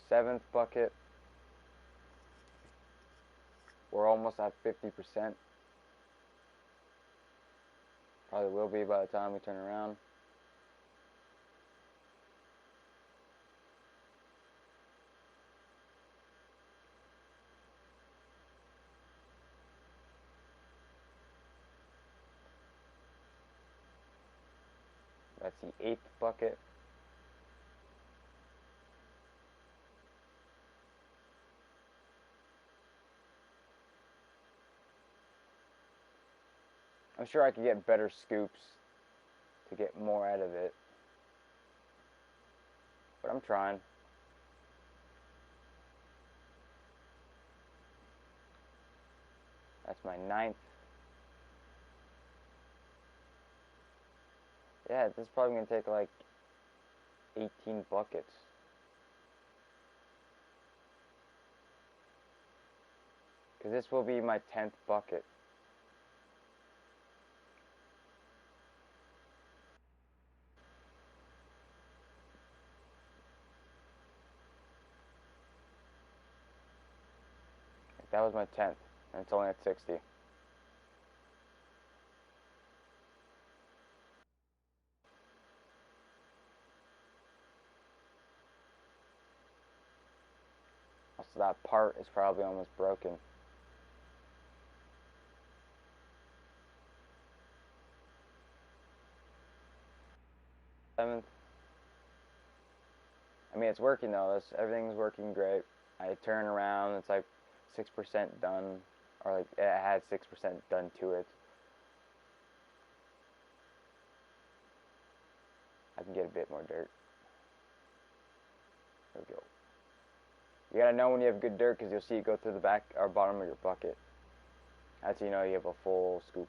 Seventh bucket. We're almost at 50%. Probably will be by the time we turn around. That's the 8th bucket. I'm sure I could get better scoops to get more out of it. But I'm trying. That's my 9th. Yeah, this is probably going to take like 18 buckets. Because this will be my 10th bucket. That was my 10th, and it's only at 60. So that part is probably almost broken. Seventh. I mean, it's working though. Everything's working great. I turn around, it's like 6% done, or like it had 6% done to it. I can get a bit more dirt. There we go. You gotta know when you have good dirt because you'll see it go through the back or bottom of your bucket. That's how you know you have a full scoop.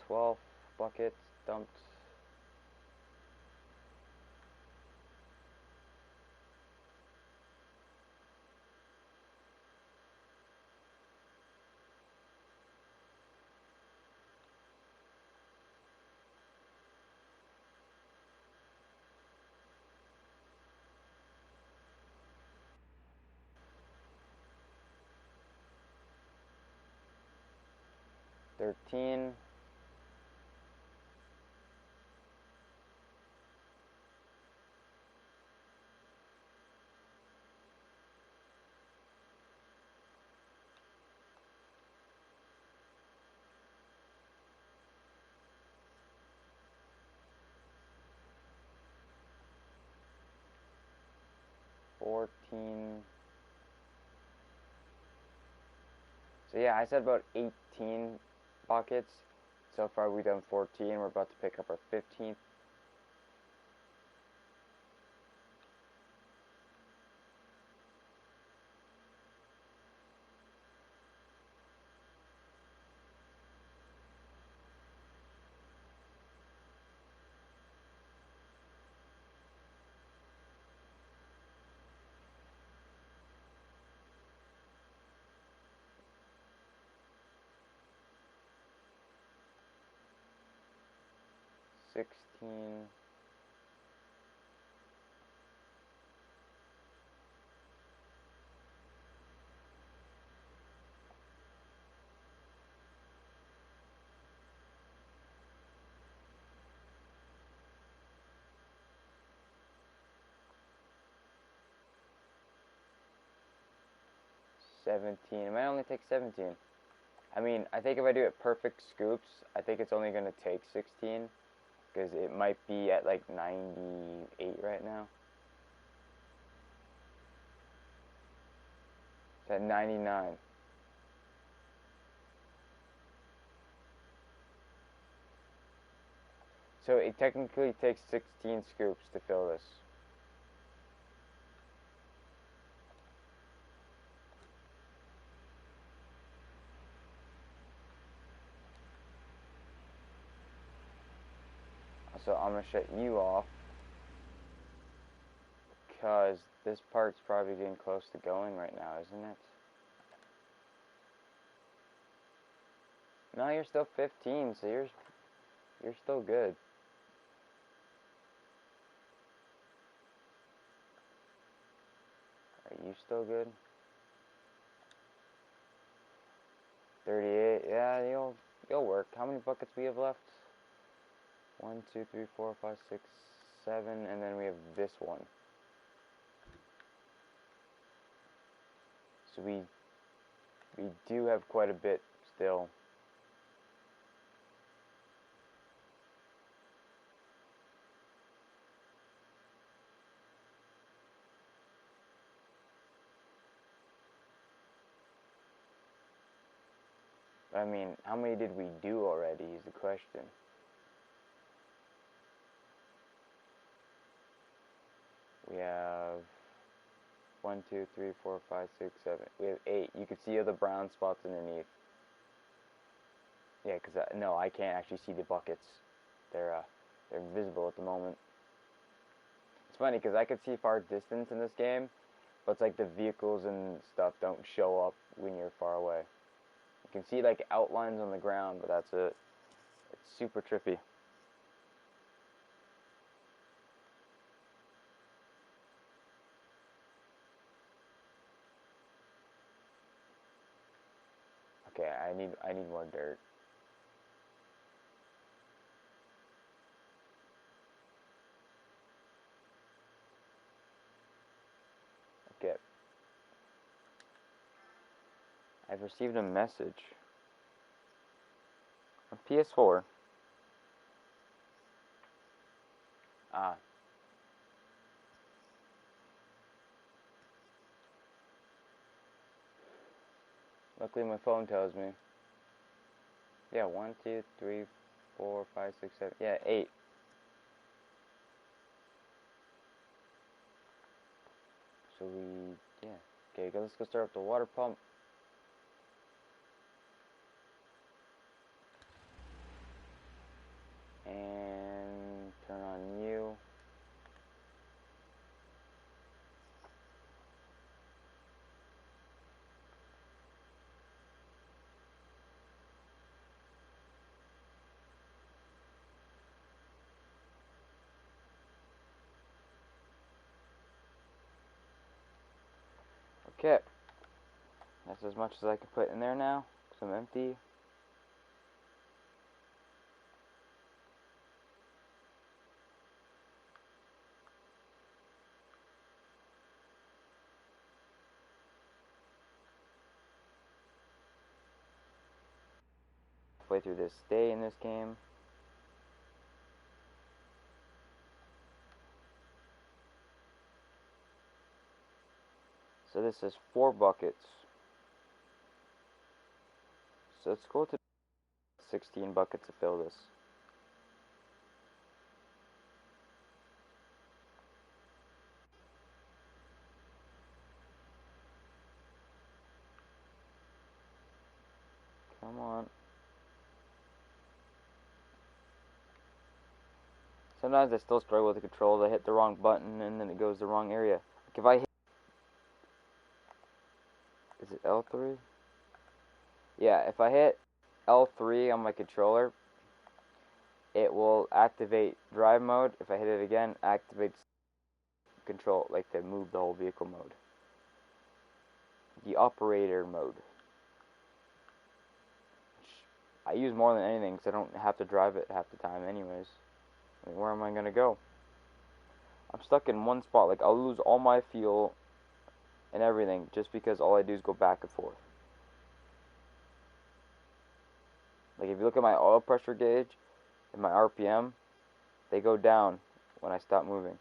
12 buckets dumped. $13. 14. So yeah, I said about 18 buckets. So far we've done 14. We're about to pick up our 15th. $16. $17. It might only take 17. I mean, I think if I do it perfect scoops, I think it's only going to take 16. Because it might be at like 98 right now. It's at 99. So it technically takes 16 scoops to fill this. So I'm going to shut you off. Because this part's probably getting close to going right now, isn't it? No, you're still 15, so you're still good. Are you still good? 38. Yeah, you'll work. How many buckets we have left? 1, 2, 3, 4, 5, 6, 7, and then we have this one. So we do have quite a bit still. But I mean, how many did we do already is the question. We have 1, 2, 3, 4, 5, 6, 7. We have 8. You can see all the brown spots underneath. Yeah, because no, I can't actually see the buckets. They're invisible at the moment. It's funny because I could see far distance in this game, but it's like the vehicles and stuff don't show up when you're far away. You can see like outlines on the ground, but that's it. It's super trippy. Okay, I need more dirt. Okay. I've received a message on PS4. Ah. Luckily my phone tells me. Yeah, 1, 2, 3, 4, 5, 6, 7. Yeah, 8. So yeah. Okay, let's go start up the water pump. And turn on you. Okay. That's as much as I can put in there now, because I'm empty. Halfway through this day in this game. So this is 4 buckets. So let's go to 16 buckets to fill this. Come on. Sometimes I still struggle with the controls. I hit the wrong button and then it goes the wrong area. Like if I hit... Is it L3? Yeah, if I hit L3 on my controller, it will activate drive mode. If I hit it again, activates control, like to move the whole vehicle mode. The operator mode. I use more than anything because I don't have to drive it half the time anyways. I mean, where am I going to go? I'm stuck in one spot. Like, I'll lose all my fuel and everything just because all I do is go back and forth. Like, if you look at my oil pressure gauge and my RPM, they go down when I stop moving.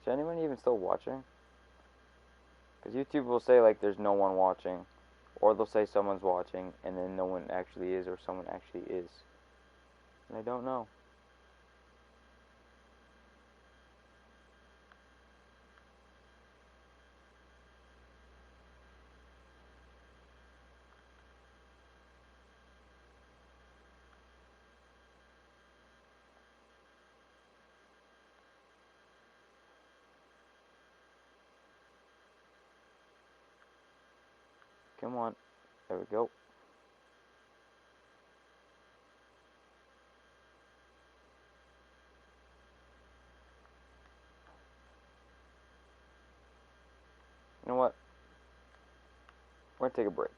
Is anyone even still watching? Because YouTube will say, like, there's no one watching. Or they'll say someone's watching, and then no one actually is, or someone actually is. And I don't know. Come on. There we go. You know what? We're gonna take a break.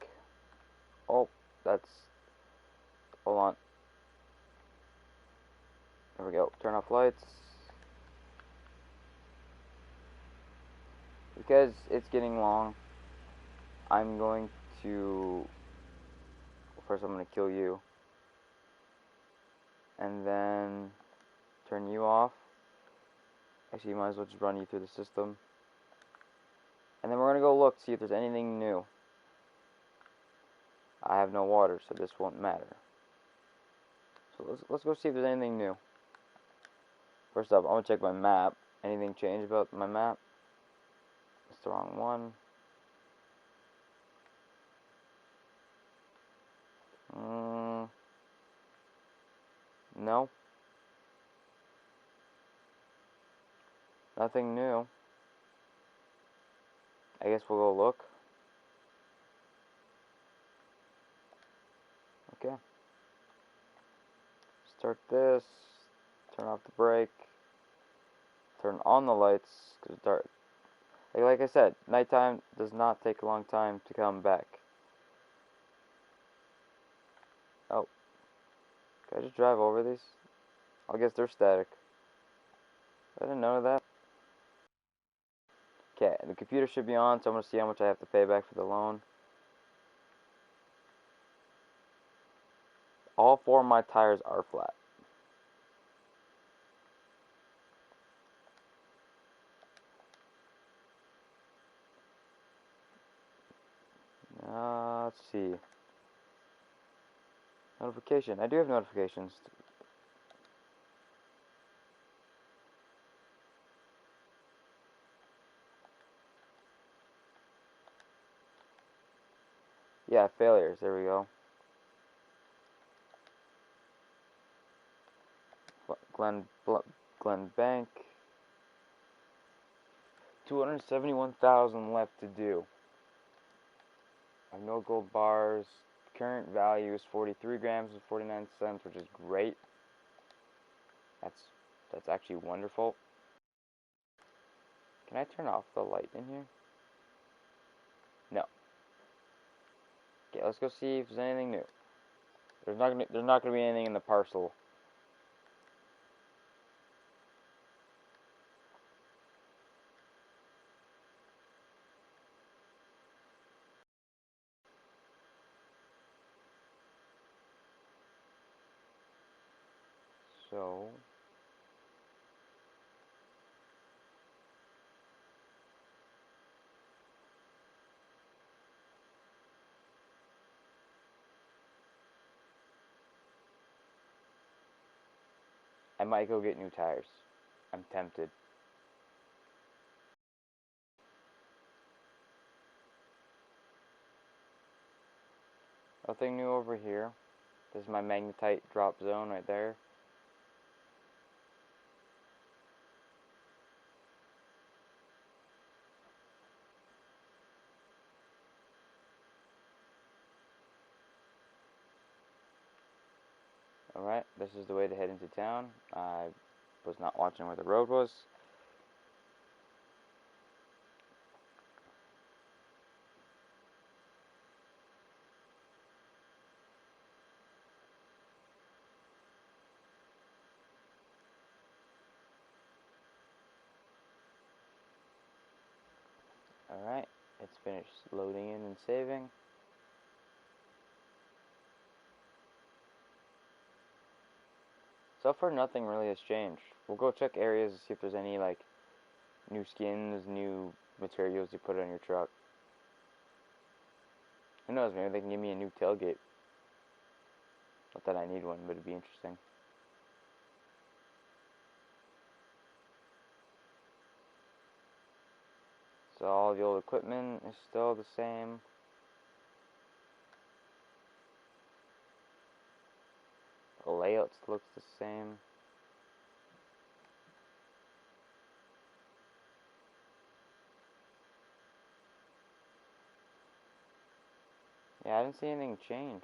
Oh, that's... Hold on. There we go. Turn off lights. Because it's getting long, I'm going to... First I'm going to kill you. And then turn you off. Actually, you might as well just run you through the system. And then we're going to go look, see if there's anything new. I have no water, so this won't matter. So let's go see if there's anything new. First up, I'm going to check my map. Anything changed about my map? It's the wrong one. No. Nothing new. I guess we'll go look. Okay. Start this. Turn off the brake. Turn on the lights, because it's dark. Like I said, nighttime does not take a long time to come back. Oh. Can I just drive over these? I guess they're static. I didn't know that. Okay, the computer should be on, so I'm going to see how much I have to pay back for the loan. All 4 of my tires are flat. Let's see. Notification. I do have notifications. Yeah, failures. There we go. Glen Bank. 271,000 left to do. I have no gold bars. Current value is 43 grams and 49 cents, which is great. That's actually wonderful. Can I turn off the light in here? No. Okay, let's go see if there's anything new. There's not gonna be anything in the parcel. So I might go get new tires. I'm tempted. Nothing new over here. This is my magnetite drop zone right there. Alright, this is the way to head into town. I was not watching where the road was. Alright, it's finished loading in and saving. So far nothing really has changed. We'll go check areas to see if there's any like new skins, new materials you put on your truck. Who knows, maybe they can give me a new tailgate. Not that I need one, but it'd be interesting. So all the old equipment is still the same. The layout looks the same. Yeah, I didn't see anything change.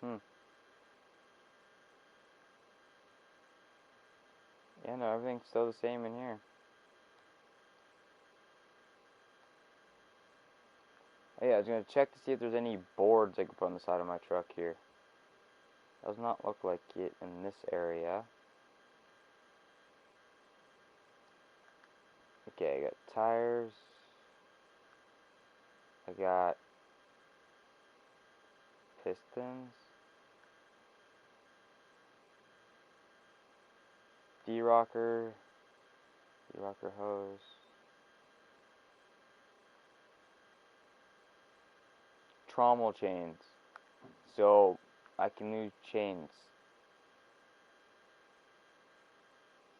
Hmm. Yeah, no, everything's still the same in here. Oh, yeah, I was gonna check to see if there's any boards I could put on the side of my truck here. Does not look like it in this area. Okay, I got tires. I got pistons. D-rocker. D-rocker hose. Trommel chains. So, I can use chains.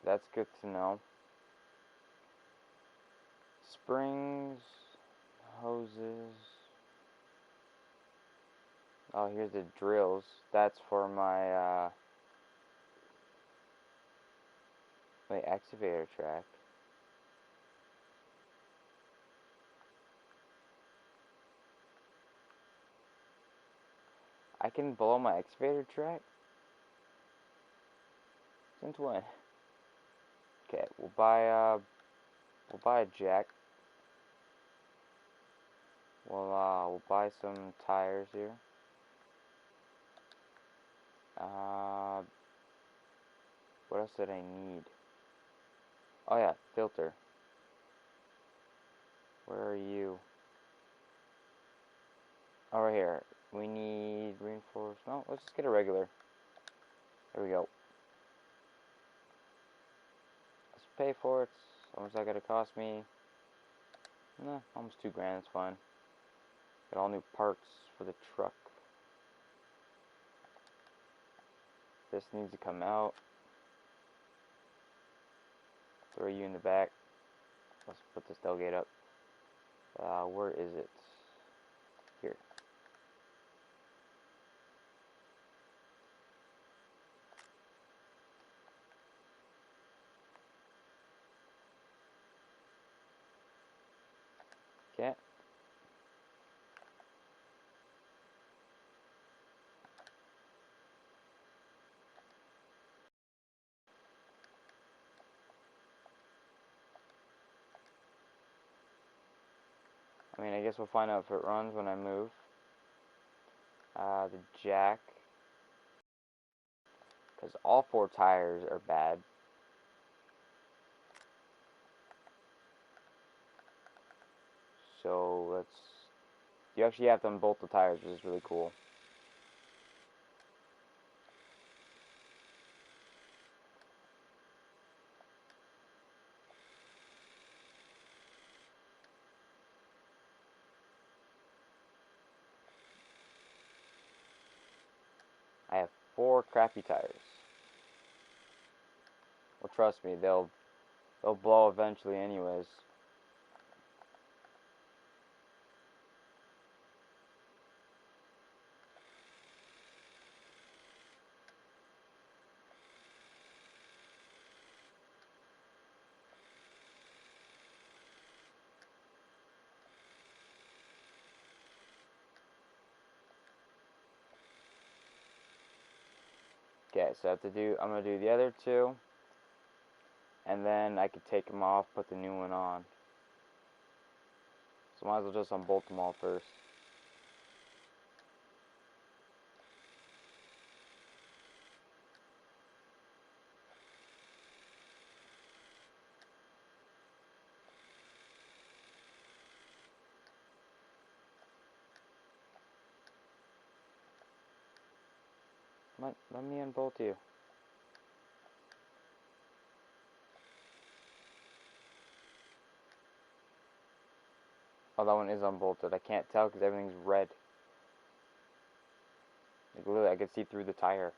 That's good to know. Springs. Hoses. Oh, here's the drills. That's for my excavator track. I can blow my excavator track? Since when? Okay, we'll buy a jack. We'll buy some tires here. What else did I need? Oh yeah, filter. Where are you? Oh, right here. We need reinforced. No, let's just get a regular. There we go. Let's pay for it. How much is that gonna cost me? Nah, almost $2 grand. It's fine. Got all new parts for the truck. This needs to come out. Throw you in the back. Let's put this tailgate up. Where is it? Here. Okay. I mean, I guess we'll find out if it runs when I move. The jack. Because all 4 tires are bad. So let's... You actually have to unbolt the tires, which is really cool. I have 4 crappy tires. Well, trust me, they'll blow eventually anyways. Okay, so I'm gonna do the other 2, and then I could take them off, put the new one on. So might as well just unbolt them all first. Let me unbolt you. Oh, that one is unbolted. I can't tell because everything's red. Like, literally, I can see through the tire.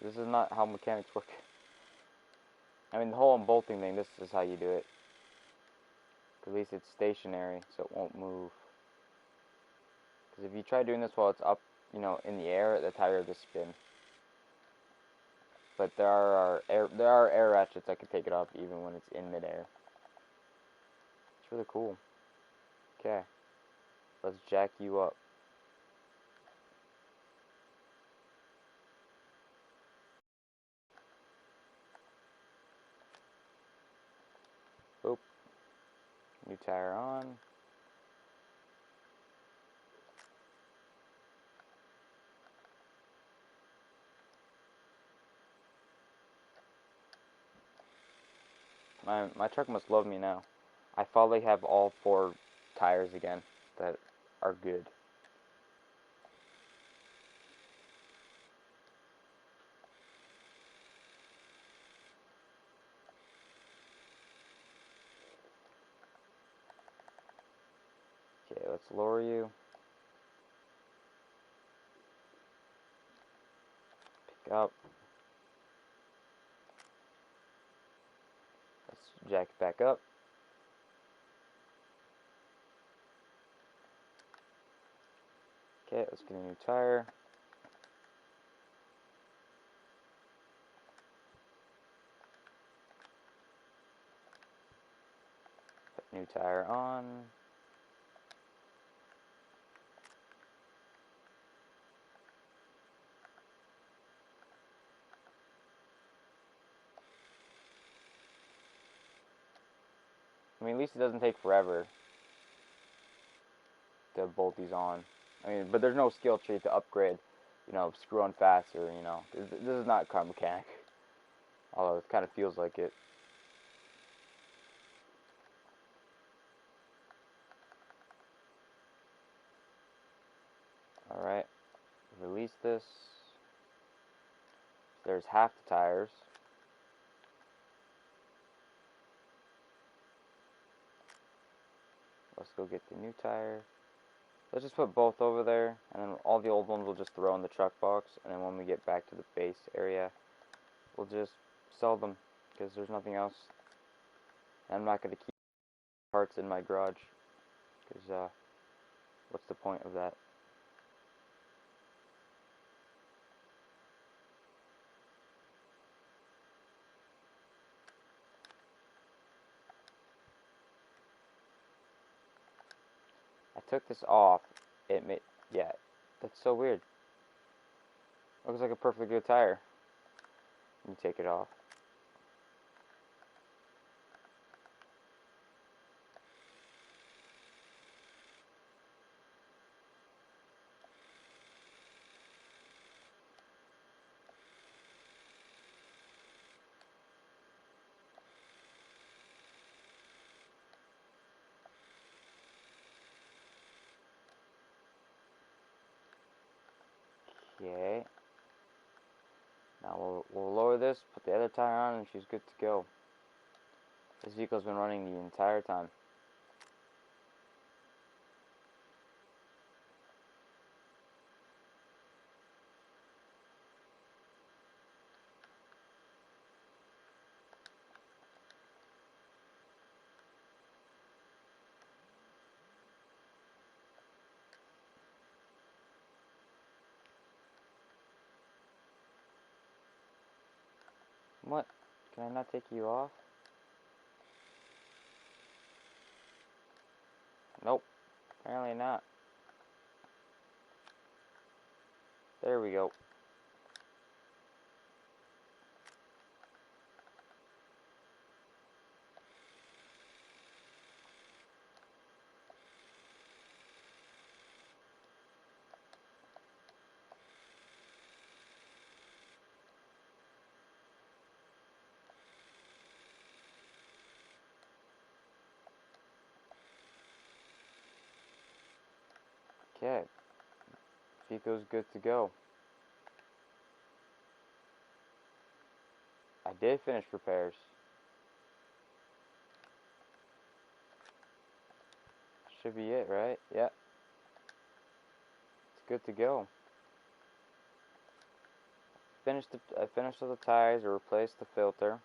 This is not how mechanics work. I mean, the whole unbolting thing, this is how you do it. At least it's stationary, so it won't move. Because if you try doing this while it's up, in the air, the tire will just spin. But there are air ratchets that can take it off even when it's in midair. It's really cool. Okay, let's jack you up. Oop. New tire on. My truck must love me now. I finally have all 4 tires again that are good. Okay, let's lower you. Pick up. Let's jack it back up. Okay, let's get a new tire. Put new tire on. I mean, at least it doesn't take forever to bolt these on. I mean, but there's no skill tree to upgrade, screw on faster, This is not car mechanic. Although it kind of feels like it. Alright, release this. There's half the tires. Let's go get the new tire. Let's just put both over there, and then all the old ones we'll just throw in the truck box, and then when we get back to the base area, we'll just sell them, because there's nothing else. And I'm not going to keep parts in my garage, because what's the point of that? I took this off. Yeah, that's so weird. Looks like a perfectly good tire. You take it off. Okay. Now we'll lower this, put the other tire on, and she's good to go. This vehicle's been running the entire time. What? Can I not take you off? Nope. Apparently not. There we go. Okay. Vehicle's good to go. I did finish repairs. Should be it, right? Yep. It's good to go. I finished with the tires. I replaced the filter.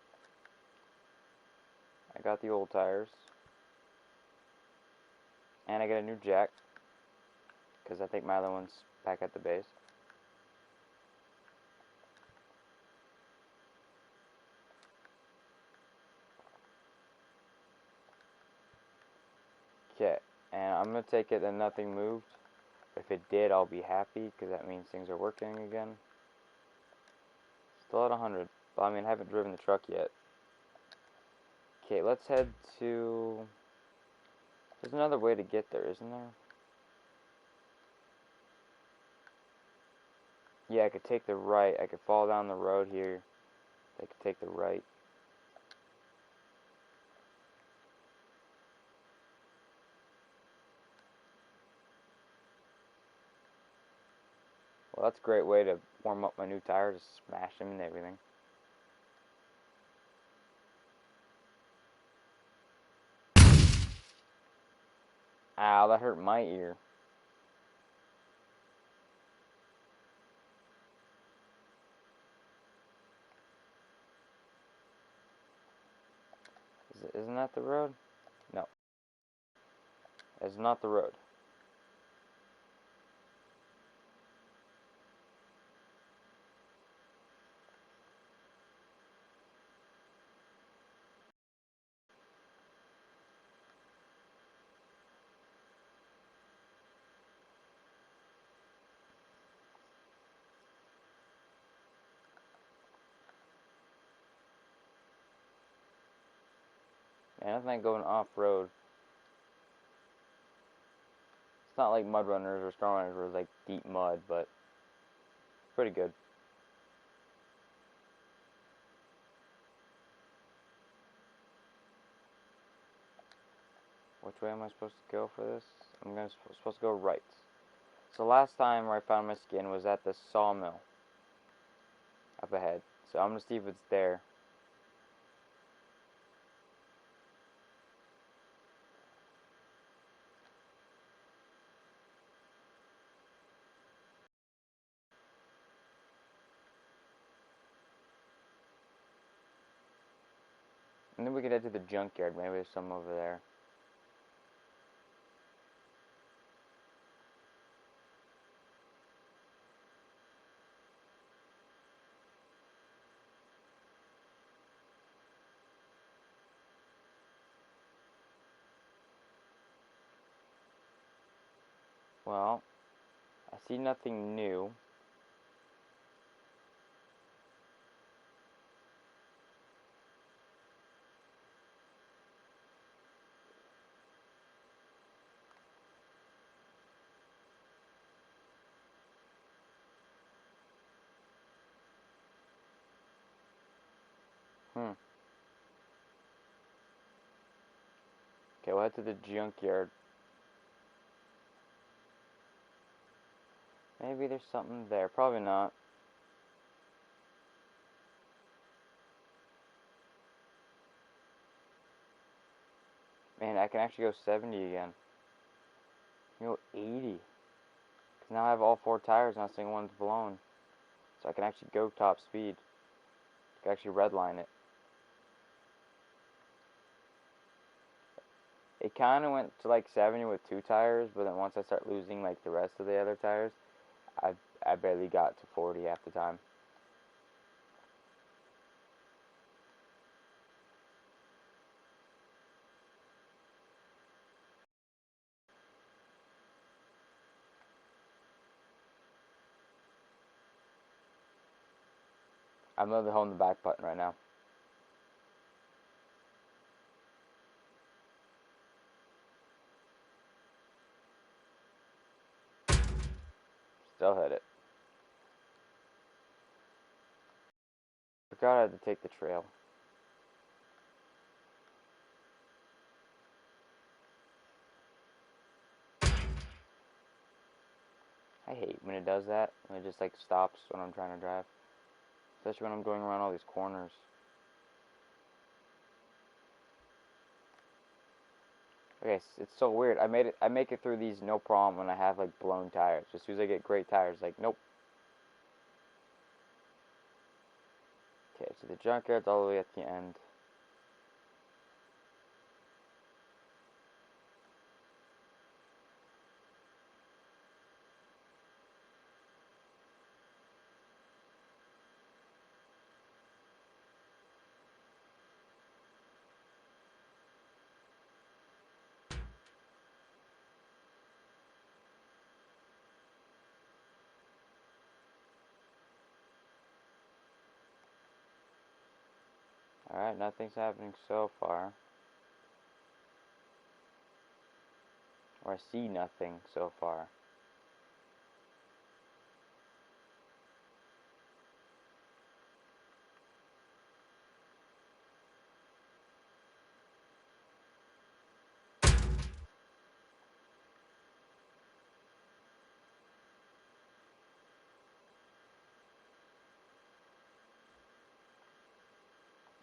I got the old tires. And I got a new jack. Because I think my other one's back at the base. Okay, and I'm gonna take it that nothing moved. If it did, I'll be happy, because that means things are working again. Still at 100, but I mean, I haven't driven the truck yet. Okay, let's head to... There's another way to get there, isn't there? Yeah, I could take the right. I could fall down the road here. I could take the right. Well, that's a great way to warm up my new tires, smash them and everything. Ow, that hurt my ear. Isn't that the road? No. It's not the road. Man, I think going off-road. It's not like Mud Runners or Storm Runners where it's like deep mud, but it's pretty good. Which way am I supposed to go for this? Supposed to go right. So last time where I found my skin was at the sawmill up ahead. So I'm gonna see if it's there. And then we could head to the junkyard. Maybe there's some over there. Well, I see nothing new. Okay, we'll head to the junkyard. Maybe there's something there. Probably not. Man, I can actually go 70 again. I can go 80. Because now I have all 4 tires, not a single one's blown. So I can actually go top speed. I can actually redline it. It kind of went to like 70 with 2 tires, but then once I start losing like the rest of the other tires, I barely got to 40 half the time. I'm literally holding the back button right now. Still hit it. Forgot I had to take the trail. I hate when it does that. When it just like stops when I'm trying to drive. Especially when I'm going around all these corners. Okay, it's so weird. I make it through these no problem when I have like blown tires. As soon as I get great tires, like nope. Okay, so the junkyard's all the way at the end. Alright, nothing's happening so far. Or I see nothing so far.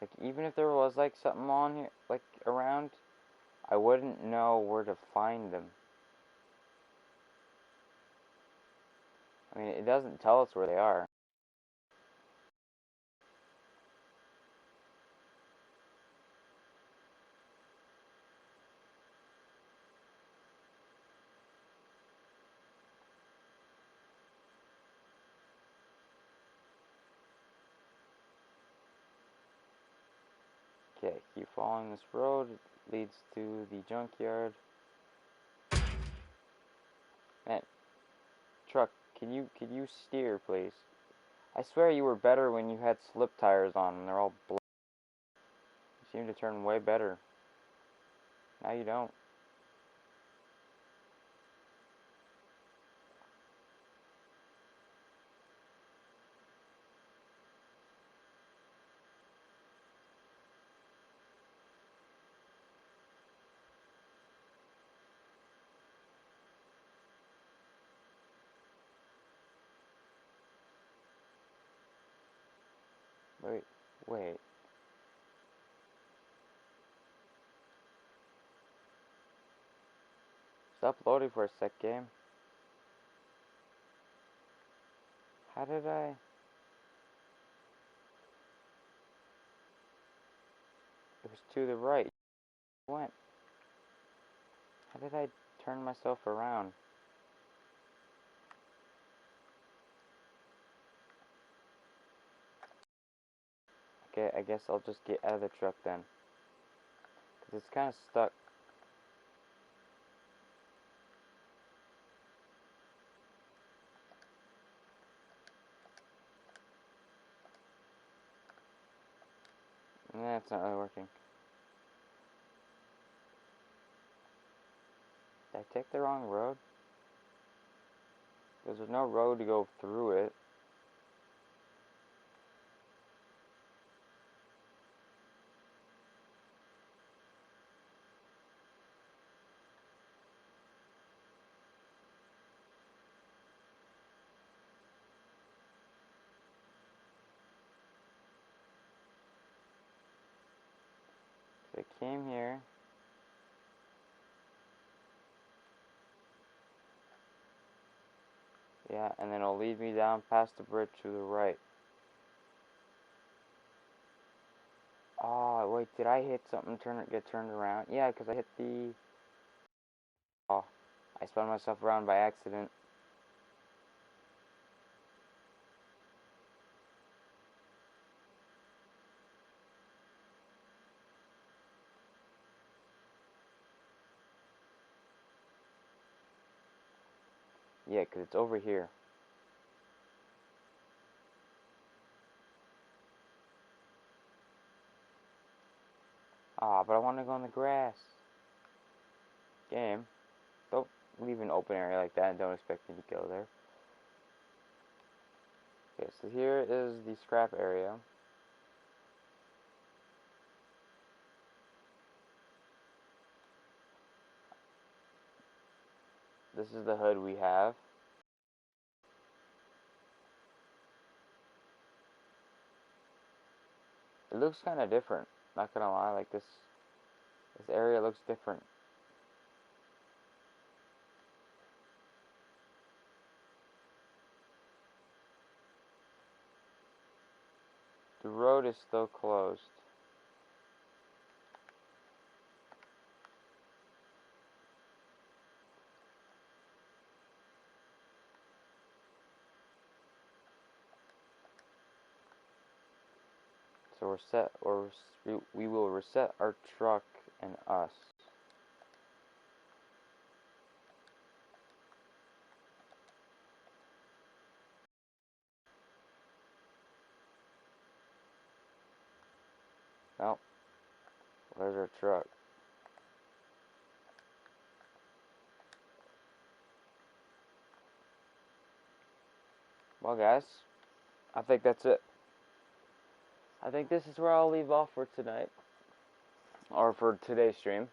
Like, even if there was, like, something on here, like, around, I wouldn't know where to find them. I mean, it doesn't tell us where they are. Okay, keep following this road. It leads to the junkyard. Man, truck, can you steer, please? I swear you were better when you had slip tires on and they're all black. You seem to turn way better. Now you don't. Wait. Stop loading for a sec, game. How did I... It was to the right. What? How did I turn myself around? Okay, I guess I'll just get out of the truck then. Because it's kind of stuck. Nah, it's not really working. Did I take the wrong road? Because there's no road to go through it. So I came here. Yeah, and then it'll lead me down past the bridge to the right. Oh, wait, did I hit something, get turned around? Yeah, because I hit the... Oh, I spun myself around by accident. Yeah, because it's over here. Ah, but I want to go in the grass. Game. Don't leave an open area like that and don't expect me to go there. Okay, so here is the scrap area. This is the hood we have. It looks kind of different. Not gonna lie, like this area looks different. The road is still closed. So we will reset our truck and us. Oh, where's our truck? Well, guys, I think that's it. I think this is where I'll leave off for tonight, or for today's stream.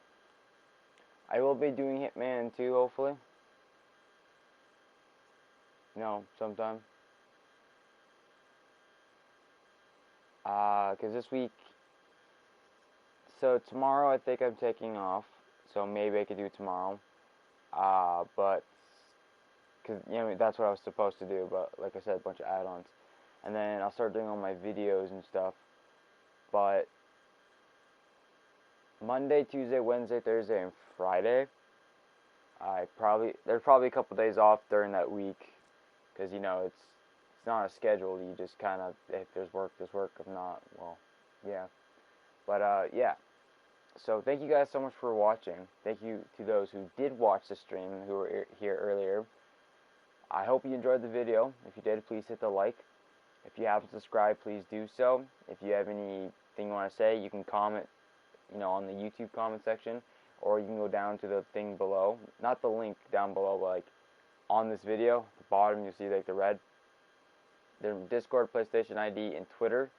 I will be doing Hitman 2, hopefully. No, sometime. Cause this week, so tomorrow I think I'm taking off, so maybe I could do tomorrow. But, cause, you know, that's what I was supposed to do, but like I said, a bunch of add-ons. And then I'll start doing all my videos and stuff, but Monday, Tuesday, Wednesday, Thursday, and Friday, there's probably a couple days off during that week, because, you know, it's not a schedule. You just kind of, if there's work, there's work. If not, well, yeah. But yeah. So thank you guys so much for watching. Thank you to those who did watch the stream, who were here earlier. I hope you enjoyed the video. If you did, please hit the like. If you haven't subscribed, please do so. If you have anything you want to say, you can comment, you know, on the YouTube comment section, or you can go down to the thing below. Not the link down below, but like on this video, at the bottom you see like the red. The Discord, PlayStation ID, and Twitter.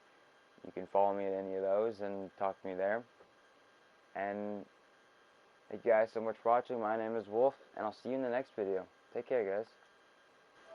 You can follow me at any of those and talk to me there. And thank you guys so much for watching. My name is Wolf, and I'll see you in the next video. Take care, guys.